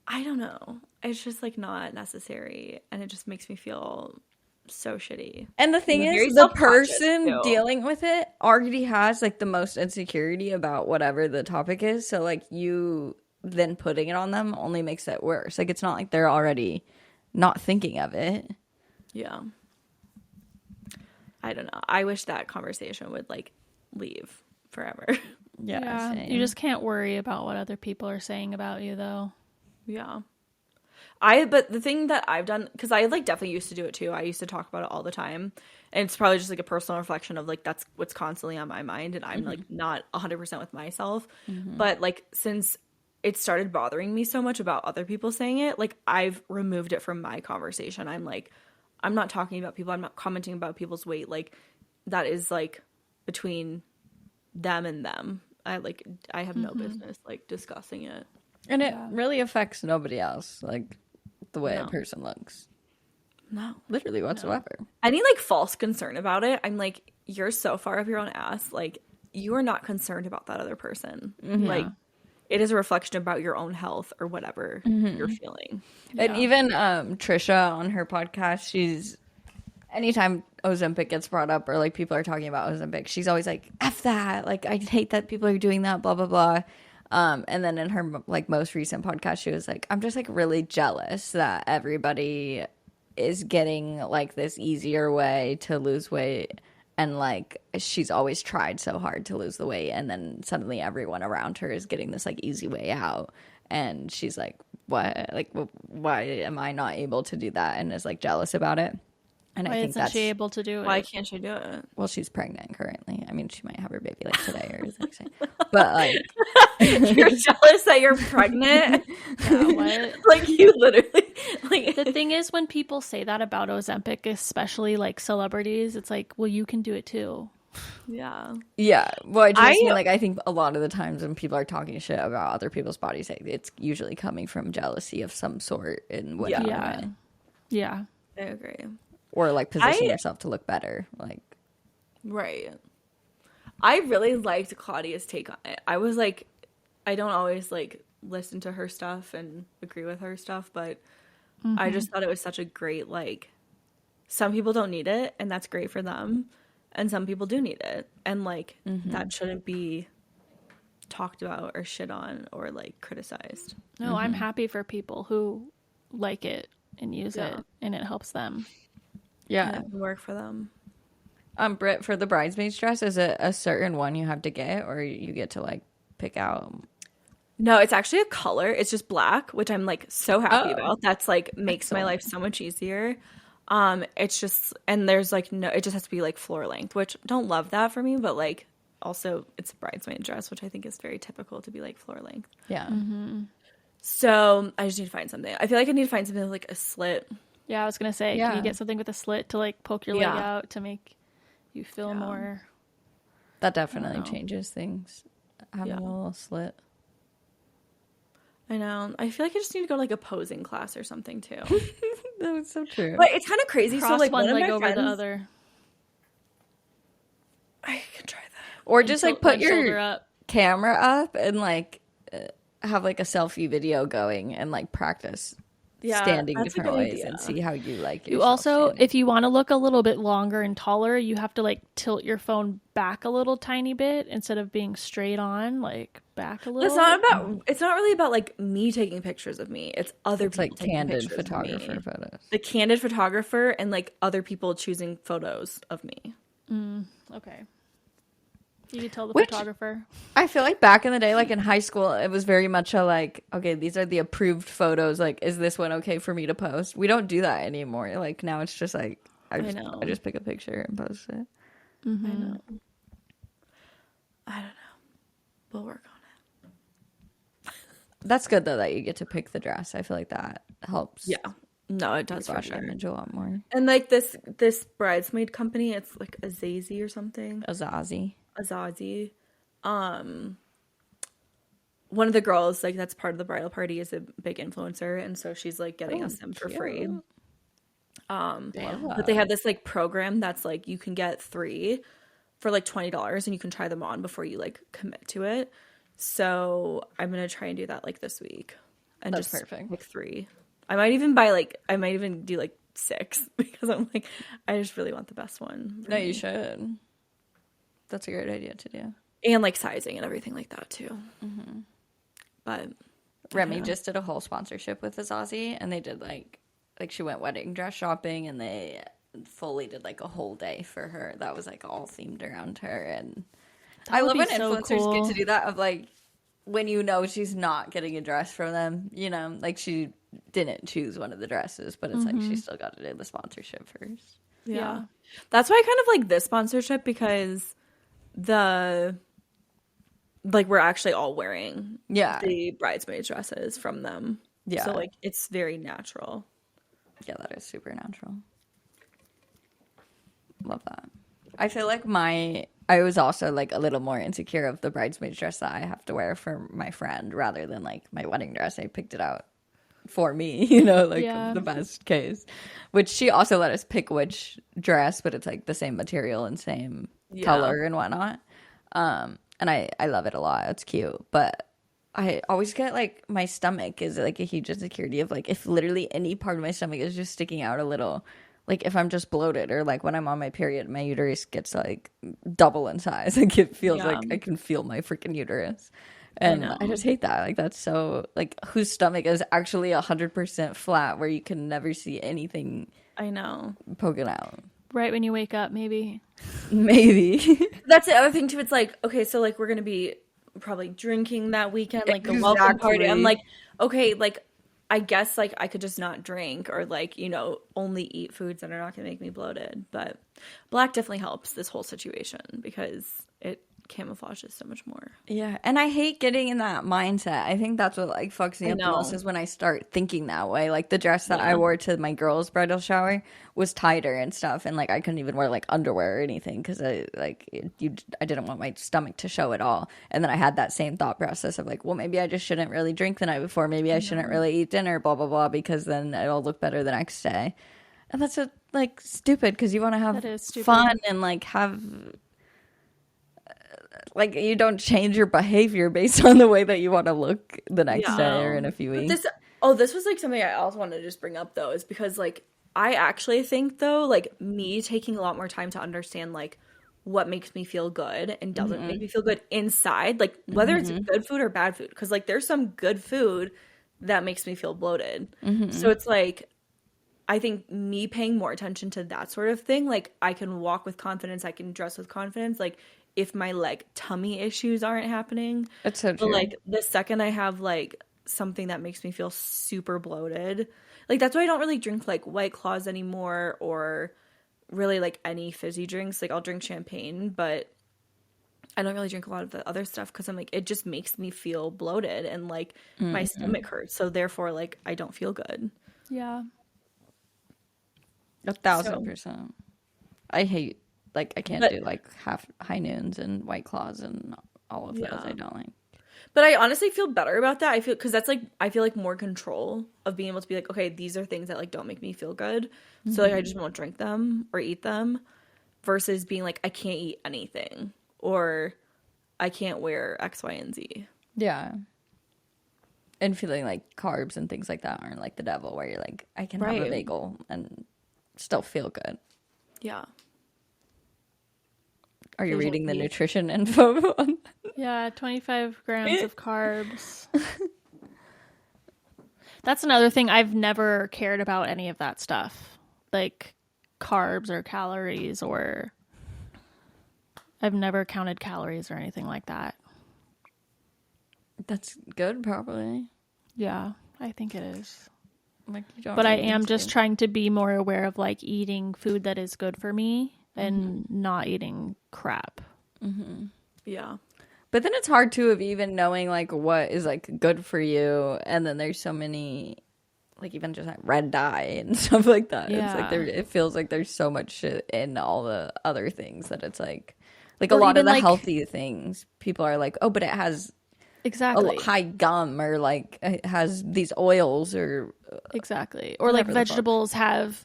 Speaker 2: I don't know. It's just like not necessary, and it just makes me feel so shitty.
Speaker 1: And the thing
Speaker 2: I'm
Speaker 1: is,
Speaker 2: very
Speaker 1: the
Speaker 2: self-conscious
Speaker 1: person
Speaker 2: too.
Speaker 1: dealing with it already has like the most insecurity about whatever the topic is. So like you then putting it on them only makes it worse. Like it's not like they're already not thinking of it.
Speaker 2: Yeah. I don't know. I wish that conversation would like leave forever.
Speaker 3: Yeah,
Speaker 1: same.
Speaker 3: you just can't worry about what other people are saying about you, though.
Speaker 2: Yeah. But the thing that I've done, because I like definitely used to do it too. I used to talk about it all the time. And it's probably just like a personal reflection of like that's what's constantly on my mind. And I'm like not 100% with myself. But like since it started bothering me so much about other people saying it, like I've removed it from my conversation. I'm like, I'm not talking about people. I'm not commenting about people's weight. Like that is like between them and them. I have no business like discussing it.
Speaker 1: And it really affects nobody else, like the way a
Speaker 2: No.
Speaker 1: person looks.
Speaker 2: No.
Speaker 1: Literally whatsoever.
Speaker 2: Any like false concern about it, I'm like, you're so far up your own ass. Like you are not concerned about that other person. Like it is a reflection about your own health or whatever you're feeling.
Speaker 1: And even Trisha on her podcast, she's anytime Ozempic gets brought up or like people are talking about Ozempic, she's always like, F that. Like I hate that people are doing that, blah, blah, blah. And then in her like most recent podcast, she was like, I'm just like really jealous that everybody is getting like this easier way to lose weight. And like she's always tried so hard to lose the weight. And then suddenly everyone around her is getting this like easy way out. And she's like, what? Like, why am I not able to do that? And is like jealous about it. And
Speaker 3: Why
Speaker 1: I think
Speaker 3: isn't
Speaker 1: that's
Speaker 3: she able to do it?
Speaker 2: Why can't you do it?
Speaker 1: well, she's pregnant currently. I mean, she might have her baby like today or the next day. But like,
Speaker 2: You're jealous that you're pregnant?
Speaker 3: Yeah, what?
Speaker 2: Like you literally like
Speaker 3: The thing is, when people say that about Ozempic, especially like celebrities, it's like, well, you can do it too.
Speaker 2: yeah.
Speaker 1: yeah. Well, I just mean like I think a lot of the times when people are talking shit about other people's bodies, like, it's usually coming from jealousy of some sort in whatever
Speaker 3: Yeah.
Speaker 1: way.
Speaker 3: Yeah.
Speaker 2: I agree.
Speaker 1: Or like position yourself to look better. Like,
Speaker 2: Right. I really liked Claudia's take on it. I was like, I don't always like listen to her stuff and agree with her stuff, but I just thought it was such a great, like, some people don't need it and that's great for them. And some people do need it. And like, that shouldn't be talked about or shit on or like criticized.
Speaker 3: No, I'm happy for people who like it and use
Speaker 2: Yeah.
Speaker 3: it and it helps them.
Speaker 1: yeah.
Speaker 2: And it can work for them.
Speaker 1: Britt, for the bridesmaid's dress, is it a certain one you have to get or you get to like pick out?
Speaker 2: No, it's actually a color. It's just black, which I'm like so happy
Speaker 1: Oh.
Speaker 2: about. That's like makes my life so much easier. It's just, and there's like no, it just has to be like floor length, which don't love that for me, but like also it's a bridesmaid dress, which I think is very typical to be like floor length.
Speaker 1: Yeah.
Speaker 2: So I just need to find something. I feel like I need to find something with like a slit.
Speaker 3: Yeah, I was going to say,
Speaker 1: Yeah.
Speaker 3: can you get something with a slit to like poke your leg
Speaker 2: Yeah.
Speaker 3: out to make you feel more?
Speaker 1: That definitely
Speaker 2: know.
Speaker 1: changes things. Having
Speaker 2: Yeah.
Speaker 1: a little slit.
Speaker 2: I know. I feel like I just need to go to like a posing class or something too.
Speaker 1: That was so true.
Speaker 2: But it's kind of crazy.
Speaker 3: Cross
Speaker 2: So like
Speaker 3: one
Speaker 2: one of
Speaker 3: leg
Speaker 2: my
Speaker 3: over
Speaker 2: friends,
Speaker 3: the other.
Speaker 2: I can try that.
Speaker 1: Or just like
Speaker 3: Tilt
Speaker 1: put
Speaker 3: one shoulder
Speaker 1: your
Speaker 3: up.
Speaker 1: camera up and like have like a selfie video going and like practice
Speaker 2: Yeah,
Speaker 1: standing
Speaker 2: that's a
Speaker 1: different
Speaker 2: good
Speaker 1: ways
Speaker 2: idea.
Speaker 1: and see how you like
Speaker 3: You
Speaker 1: yourself
Speaker 3: also,
Speaker 1: standing.
Speaker 3: if you want to look a little bit longer and taller, you have to like tilt your phone back a little tiny bit instead of being straight on, like back a little.
Speaker 2: It's not about. It's not really about like me taking pictures of me. It's other
Speaker 1: It's
Speaker 2: people
Speaker 1: like
Speaker 2: taking
Speaker 1: candid
Speaker 2: pictures of
Speaker 1: photographer
Speaker 2: me.
Speaker 1: photos.
Speaker 2: The candid photographer and like other people choosing photos of me.
Speaker 3: Okay. You could tell the
Speaker 1: Which-
Speaker 3: photographer.
Speaker 1: I feel like back in the day, like in high school, it was very much a like, okay, these are the approved photos. Like, is this one okay for me to post? We don't do that anymore. Like now it's just like, I
Speaker 2: know.
Speaker 1: just pick a picture and post it.
Speaker 2: I know. I don't know. We'll work on it.
Speaker 1: That's good though that you get to pick the dress. I feel like that helps.
Speaker 2: Yeah. No, it
Speaker 1: your
Speaker 2: does for
Speaker 1: body
Speaker 2: sure.
Speaker 1: image a lot more.
Speaker 2: And like this bridesmaid company, it's like Azazi or something.
Speaker 1: Azazi.
Speaker 2: Azazi. One of the girls, like that's part of the bridal party, is a big influencer, and so she's like getting us them for free. But they have this like program that's like you can get 3 for like $20, and you can try them on before you like commit to it. So I'm gonna try and do that like this week, and
Speaker 1: That's
Speaker 2: just
Speaker 1: perfect.
Speaker 2: like 3. I might even do like 6 because I'm like, I just really want the best one.
Speaker 1: No, you should. That's a great idea to do.
Speaker 2: And like sizing and everything like that too. But
Speaker 1: Remy just did a whole sponsorship with this Aussie, and they did like she went wedding dress shopping, and they fully did like a whole day for her that was like all themed around her. And I
Speaker 3: would
Speaker 1: love
Speaker 3: be
Speaker 1: when
Speaker 3: so
Speaker 1: influencers
Speaker 3: cool.
Speaker 1: get to do that, of like when you know she's not getting a dress from them, you know, like she didn't choose one of the dresses, but it's like she still got to do the sponsorship first.
Speaker 2: yeah. That's why I kind of like this sponsorship, because we're actually all wearing the bridesmaids dresses from them.
Speaker 1: Yeah.
Speaker 2: So like it's very natural.
Speaker 1: Yeah, that is super natural. Love that. I feel like I was also like a little more insecure of the bridesmaid's dress that I have to wear for my friend rather than like my wedding dress. I picked it out for me, you know, like the best case. Which she also let us pick which dress, but it's like the same material and same color and whatnot. And I love it a lot. It's cute. But I always get like my stomach is like a huge insecurity of like if literally any part of my stomach is just sticking out a little. Like if I'm just bloated, or like when I'm on my period, my uterus gets like double in size. Like it feels like I can feel my freaking uterus. And I just hate that. Like that's so like whose stomach is actually 100% flat where you can never see anything
Speaker 2: I know.
Speaker 1: poking out.
Speaker 3: Right when you wake up, maybe.
Speaker 1: Maybe.
Speaker 2: That's the other thing too. It's like, okay, so like we're gonna be probably drinking that weekend, like a welcome party. I'm like, okay, like I guess like I could just not drink, or like, you know, only eat foods that are not gonna make me bloated. But black definitely helps this whole situation because it camouflages so much more.
Speaker 1: Yeah, and I hate getting in that mindset. I think that's what like fucks me up the most is when I start thinking that way. Like the dress that I wore to my girls' bridal shower was tighter and stuff, and like I couldn't even wear like underwear or anything because I didn't want my stomach to show at all. And then I had that same thought process of like, well, maybe I just shouldn't really drink the night before. Maybe I shouldn't really eat dinner, blah blah blah, because then it'll look better the next day. And that's like stupid because you want to have fun and like have. Like, you don't change your behavior based on the way that you want to look the next day or in a few weeks.
Speaker 2: This was, like, something I also wanted to just bring up, though, is because, like, I actually think, though, like, me taking a lot more time to understand, like, what makes me feel good and doesn't make me feel good inside, like, whether it's good food or bad food. Because, like, there's some good food that makes me feel bloated. So it's, like, I think me paying more attention to that sort of thing, like, I can walk with confidence, I can dress with confidence, like, if my like tummy issues aren't happening.
Speaker 1: That's so true.
Speaker 2: But like the second I have like something that makes me feel super bloated, like that's why I don't really drink like White Claws anymore, or really like any fizzy drinks. Like I'll drink champagne, but I don't really drink a lot of the other stuff because I'm like, it just makes me feel bloated and like my stomach hurts. So therefore like I don't feel good.
Speaker 3: Yeah.
Speaker 1: 1,000%. I hate like I can't do like half high noons and White Claws and all of those. I don't like.
Speaker 2: But I honestly feel better about that. I feel because that's like I feel like more control of being able to be like, okay, these are things that like don't make me feel good, so like I just won't drink them or eat them, versus being like I can't eat anything or I can't wear X, Y, and Z.
Speaker 1: Yeah. And feeling like carbs and things like that aren't like the devil, where you're like I can have a bagel and still feel good.
Speaker 2: Yeah.
Speaker 1: Are you reading the nutrition info?
Speaker 3: Yeah, 25 grams of carbs. That's another thing. I've never cared about any of that stuff. Like carbs or calories, or I've never counted calories or anything like that.
Speaker 1: That's good, probably.
Speaker 3: Yeah, I think it is.
Speaker 1: Like, you don't
Speaker 3: but I am just trying to be more aware of like eating food that is good for me and not eating crap.
Speaker 2: Yeah.
Speaker 1: But then it's hard too of even knowing like what is like good for you, and then there's so many like even just like red dye and stuff like that. Yeah. It's like it feels like there's so much shit in all the other things that it's like a lot of the like, healthy things people are like, oh, but it has a high gum, or like it has these oils, or
Speaker 3: or like vegetables have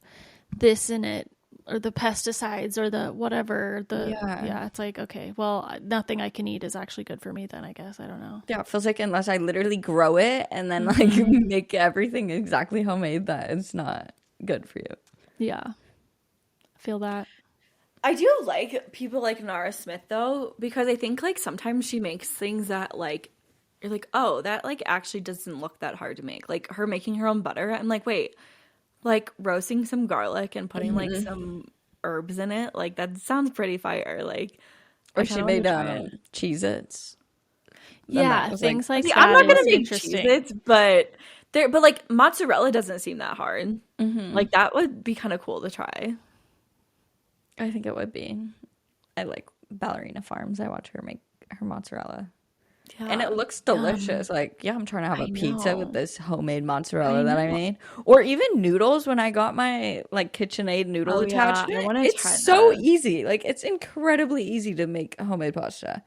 Speaker 3: this in it, the pesticides or the whatever.
Speaker 1: Yeah.
Speaker 3: Yeah, it's like, okay, well, nothing I can eat is actually good for me then, I guess. I don't know.
Speaker 1: Yeah, it feels like unless I literally grow it and then like make everything exactly homemade, that it's not good for you.
Speaker 3: Yeah. I feel that.
Speaker 2: I do like people like Nara Smith though, because I think like sometimes she makes things that like you're like, oh, that like actually doesn't look that hard to make. Like her making her own butter. I'm like, wait, like roasting some garlic and putting like some herbs in it, like that sounds pretty fire. Like
Speaker 1: Or
Speaker 2: I
Speaker 1: she
Speaker 2: kinda
Speaker 1: made
Speaker 2: wanna try it.
Speaker 1: Cheez-Its. And
Speaker 3: Yeah,
Speaker 1: that was
Speaker 3: things like
Speaker 2: See,
Speaker 3: that
Speaker 2: I'm not gonna
Speaker 3: is
Speaker 2: make
Speaker 3: interesting.
Speaker 2: Cheez-Its, but like mozzarella doesn't seem that hard. Like that would be kind of cool to try.
Speaker 1: I think it would be. I like Ballerina Farms. I watch her make her mozzarella.
Speaker 2: Yeah.
Speaker 1: And it looks delicious. Like, yeah, I'm trying to have
Speaker 2: I
Speaker 1: a pizza with
Speaker 2: know.
Speaker 1: this homemade mozzarella that I made. Or even noodles when I got my like KitchenAid noodle
Speaker 2: Oh, yeah,
Speaker 1: attachment.
Speaker 2: I wanna
Speaker 1: It's
Speaker 2: try
Speaker 1: so
Speaker 2: that.
Speaker 1: easy. Like it's incredibly easy to make homemade pasta.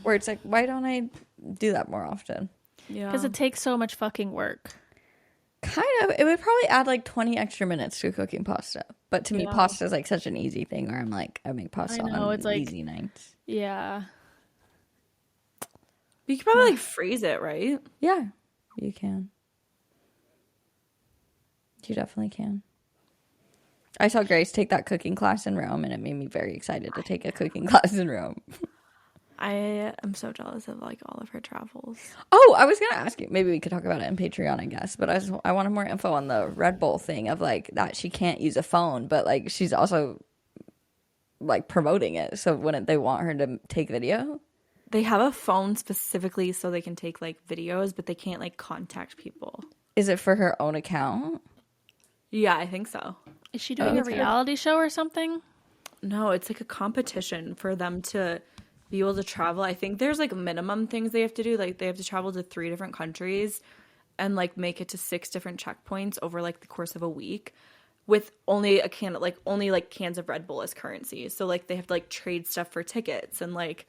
Speaker 1: Where it's like, why don't I do that more often?
Speaker 2: Yeah.
Speaker 3: Because it takes so much fucking work.
Speaker 1: Kind of. It would probably add like 20 extra minutes to cooking pasta. But to me,
Speaker 2: Yeah.
Speaker 1: pasta is like such an easy thing where I'm like, I make pasta
Speaker 3: know,
Speaker 1: on
Speaker 3: it's like-
Speaker 1: easy nights.
Speaker 3: Yeah.
Speaker 2: You could probably like freeze it, right?
Speaker 1: Yeah, you can. You definitely can. I saw Grace take that cooking class in Rome, and it made me very excited to take a cooking class in Rome.
Speaker 2: I am so jealous of like all of her travels.
Speaker 1: Oh, I was gonna ask you. Maybe we could talk about it in Patreon, I guess. But I wanted more info on the Red Bull thing of like that she can't use a phone, but like she's also like promoting it. So wouldn't they want her to take video?
Speaker 2: They have a phone specifically so they can take like videos, but they can't like contact people.
Speaker 1: Is it for her own account?
Speaker 2: Yeah, I think so.
Speaker 3: Is she doing a reality show or something?
Speaker 2: No, it's like a competition for them to be able to travel. I think there's like minimum things they have to do. Like they have to travel to 3 different countries and like make it to 6 different checkpoints over like the course of a week with only a can, like only like cans of Red Bull as currency. So like they have to like trade stuff for tickets and like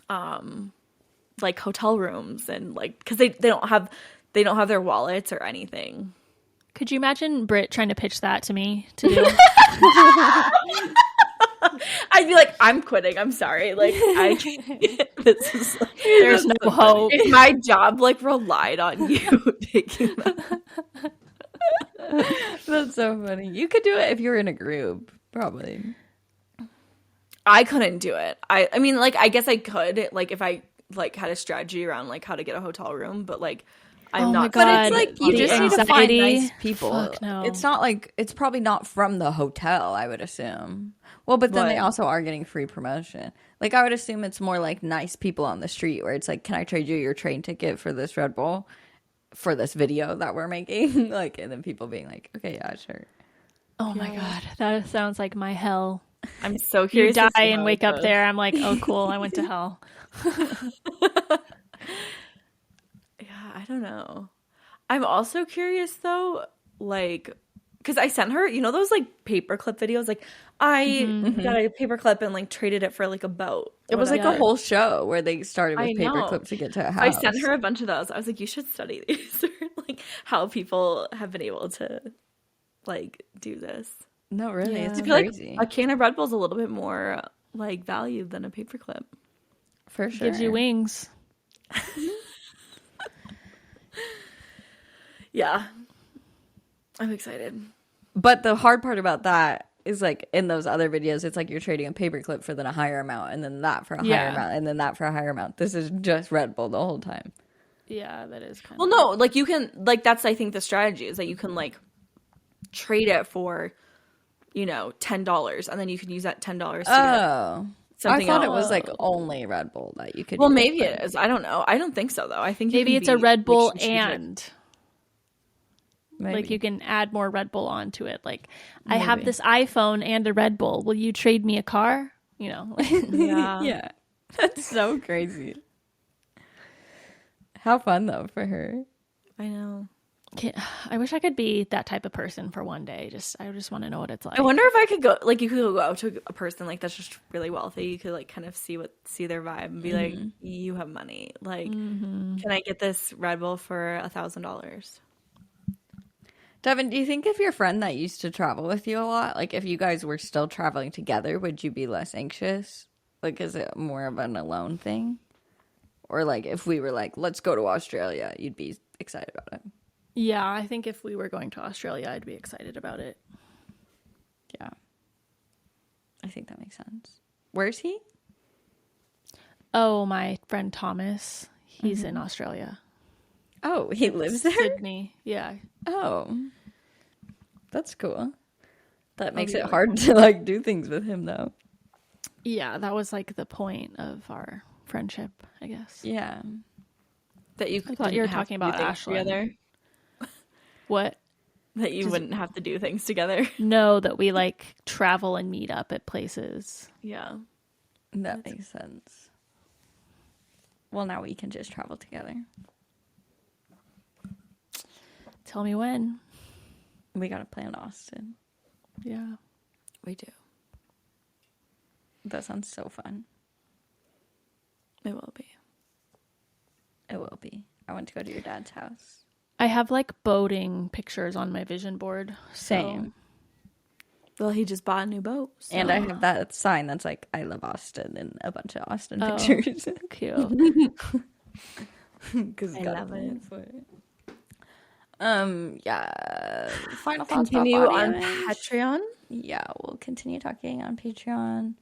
Speaker 2: hotel rooms and like because they don't have their wallets or anything.
Speaker 3: Could you imagine Britt trying to pitch that to me to do?
Speaker 2: I'd be like, I'm quitting. I'm sorry. Like, this is like,
Speaker 3: There's no hope.
Speaker 2: if my job like relied on you taking that.
Speaker 1: That's so funny. You could do it if you were in a group, probably.
Speaker 2: I couldn't do it. I mean, like, I guess I could, like, if I like had a strategy around like how to get a hotel room, but like, I'm
Speaker 3: Oh my
Speaker 2: not.
Speaker 3: God.
Speaker 1: But it's like you
Speaker 3: The
Speaker 1: just need to find
Speaker 3: anxiety.
Speaker 1: nice people.
Speaker 3: Fuck no.
Speaker 1: It's not like it's probably not from the hotel, I would assume. Well, but then they
Speaker 2: What?
Speaker 1: also are getting free promotion. Like I would assume it's more like nice people on the street where it's like, can I trade you your train ticket for this Red Bull for this video that we're making? Like, and then people being like, okay, yeah, sure.
Speaker 3: Oh my God. That sounds like my hell.
Speaker 2: I'm so
Speaker 3: You
Speaker 2: curious. to
Speaker 3: die
Speaker 2: see
Speaker 3: and
Speaker 2: how
Speaker 3: wake
Speaker 2: it
Speaker 3: up
Speaker 2: goes.
Speaker 3: there. I'm like, oh, cool. I went to hell.
Speaker 2: Yeah, I don't know. I'm also curious though, like, because I sent her, you know, those like paperclip videos. Like, I got a paperclip and like traded it for like a boat.
Speaker 1: It was like a
Speaker 2: whatever.
Speaker 1: whole show where they started
Speaker 2: I
Speaker 1: with
Speaker 2: know.
Speaker 1: paperclips to get to a
Speaker 2: I
Speaker 1: house.
Speaker 2: sent her a bunch of those. I was like, you should study these, or like how people have been able to like do this.
Speaker 1: No, really,
Speaker 3: Yeah.
Speaker 1: it's
Speaker 2: I feel like
Speaker 1: crazy.
Speaker 2: a can of Red Bull is a little bit more like valued than a paperclip.
Speaker 1: For sure.
Speaker 3: Gives you wings.
Speaker 2: Yeah, I'm excited.
Speaker 1: But the hard part about that is like in those other videos, it's like you're trading a paperclip for then a higher amount, and then that for a higher
Speaker 3: Yeah.
Speaker 1: amount, and then that for a higher amount. This is just Red Bull the whole time.
Speaker 3: Yeah, that is kind
Speaker 2: Well,
Speaker 3: of.
Speaker 2: no, like you can, like that's I think the strategy is that you can like trade it for, you know, $10, and then you can use that $10 to get
Speaker 1: Oh,
Speaker 2: something
Speaker 1: I thought
Speaker 2: else.
Speaker 1: it was like only Red Bull that you could.
Speaker 2: Well,
Speaker 1: use
Speaker 2: maybe
Speaker 1: for.
Speaker 2: it is. I don't know. I don't think so though. I think you
Speaker 3: Maybe
Speaker 2: can
Speaker 3: it's a
Speaker 2: be,
Speaker 3: Red Bull
Speaker 2: like, strategic.
Speaker 3: and
Speaker 1: Maybe.
Speaker 3: like you can add more Red Bull onto it. Like, I have
Speaker 1: Maybe.
Speaker 3: this iPhone and a Red Bull. Will you trade me a car? You know.
Speaker 2: Yeah.
Speaker 1: Yeah, that's so crazy. How fun though for her.
Speaker 2: I know.
Speaker 3: I wish I could be that type of person for one day. I just want to know what it's like.
Speaker 2: I wonder if I could go, like, you could go out to a person like that's just really wealthy. You could like kind of see their vibe and be like, you have money. Like, can I get this Red Bull for $1,000?
Speaker 1: Devin, do you think if your friend that used to travel with you a lot, like if you guys were still traveling together, would you be less anxious? Like, is it more of an alone thing? Or like if we were like, let's go to Australia, you'd be excited about it.
Speaker 3: Yeah, I think if we were going to Australia, I'd be excited about it.
Speaker 1: Yeah. I think that makes sense. Where's he?
Speaker 3: Oh, my friend Thomas, he's in Australia.
Speaker 1: Oh, he lives there?
Speaker 3: Sydney. Yeah.
Speaker 1: Oh. That's cool. That makes
Speaker 3: be
Speaker 1: it
Speaker 3: really
Speaker 1: hard to like do things with him though.
Speaker 3: Yeah, that was like the point of our friendship, I guess.
Speaker 1: Yeah.
Speaker 2: That you
Speaker 3: I thought you were talking about Ashlyn.
Speaker 2: together.
Speaker 3: What?
Speaker 2: That you wouldn't have to do things together.
Speaker 3: No, that we like travel and meet up at places.
Speaker 2: Yeah.
Speaker 1: That makes sense. Well, now we can just travel together.
Speaker 3: Tell me when.
Speaker 1: We got to plan Austin.
Speaker 3: Yeah.
Speaker 2: We do.
Speaker 1: That sounds so fun.
Speaker 2: It will be.
Speaker 1: It will be. I want to go to your dad's house.
Speaker 3: I have like boating pictures on my vision board.
Speaker 1: Same.
Speaker 2: Well, he just bought a new boat. So.
Speaker 1: And I have that sign that's like, I love Austin, and a bunch of Austin
Speaker 3: Oh.
Speaker 1: pictures.
Speaker 3: Cute.
Speaker 1: Because
Speaker 2: I love it.
Speaker 1: Yeah. Final thoughts
Speaker 2: Continue
Speaker 1: about body
Speaker 2: on
Speaker 1: image?
Speaker 2: Patreon.
Speaker 1: Yeah, we'll continue talking on Patreon.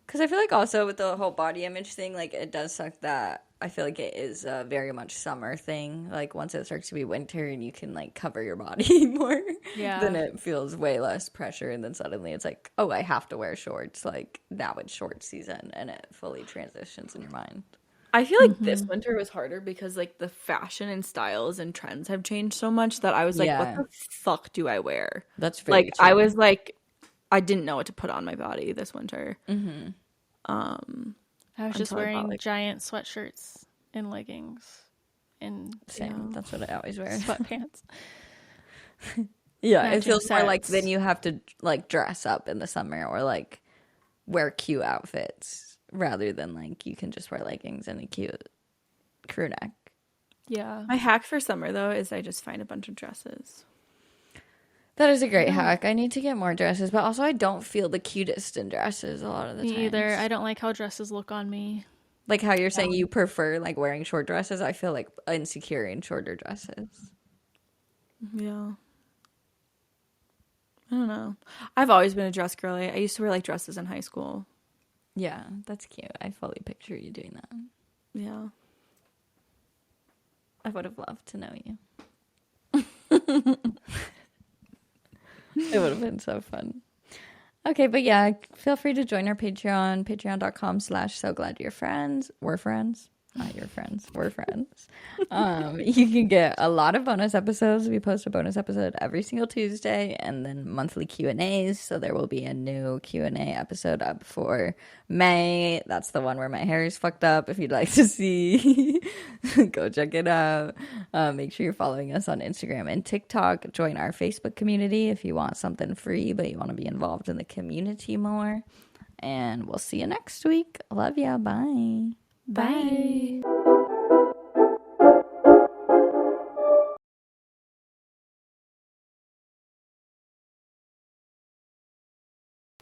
Speaker 1: Because I feel like also with the whole body image thing, like it does suck that I feel like it is a very much summer thing. Like once it starts to be winter and you can like cover your body more,
Speaker 3: Yeah.
Speaker 1: then it feels way less pressure. And then suddenly it's like, oh, I have to wear shorts. Like now it's short season, and it fully transitions in your mind.
Speaker 2: I feel like this winter was harder because like the fashion and styles and trends have changed so much that I was like,
Speaker 1: Yeah.
Speaker 2: what the fuck do I wear?
Speaker 1: That's very
Speaker 2: Like
Speaker 1: true.
Speaker 2: I was like, I didn't know what to put on my body this winter.
Speaker 3: I was just
Speaker 2: Until I bought,
Speaker 3: wearing
Speaker 2: like-
Speaker 3: giant sweatshirts and leggings and
Speaker 1: Same. That's what I always wear.
Speaker 3: sweatpants.
Speaker 1: Yeah, it
Speaker 3: Matching
Speaker 1: feels more like
Speaker 3: sets.
Speaker 1: then you have to like dress up in the summer or like wear cute outfits rather than like you can just wear leggings and a cute crew neck.
Speaker 3: Yeah.
Speaker 2: My hack for summer though is I just find a bunch of dresses.
Speaker 1: That is a great hack. I need to get more dresses, but also I don't feel the cutest in dresses a lot of the time.
Speaker 3: Me either. I don't like how dresses look on me.
Speaker 1: Like how you're saying you prefer like wearing short dresses. I feel like insecure in shorter dresses.
Speaker 2: Yeah. I don't know. I've always been a dress girly. I used to wear like dresses in high school.
Speaker 1: Yeah, that's cute. I fully picture you doing that.
Speaker 2: Yeah.
Speaker 1: I would have loved to know you. It would have been so fun. Okay, but yeah, feel free to join our Patreon, patreon.com/sogladwerefriends. We're friends. Not your friends. We're friends. You can get a lot of bonus episodes. We post a bonus episode every single Tuesday, and then monthly Q&As. So there will be a new Q&A episode up for May. That's the one where my hair is fucked up. If you'd like to see, go check it out. Make sure you're following us on Instagram and TikTok. Join our Facebook community if you want something free, but you want to be involved in the community more. And we'll see you next week. Love ya. Bye.
Speaker 3: Bye.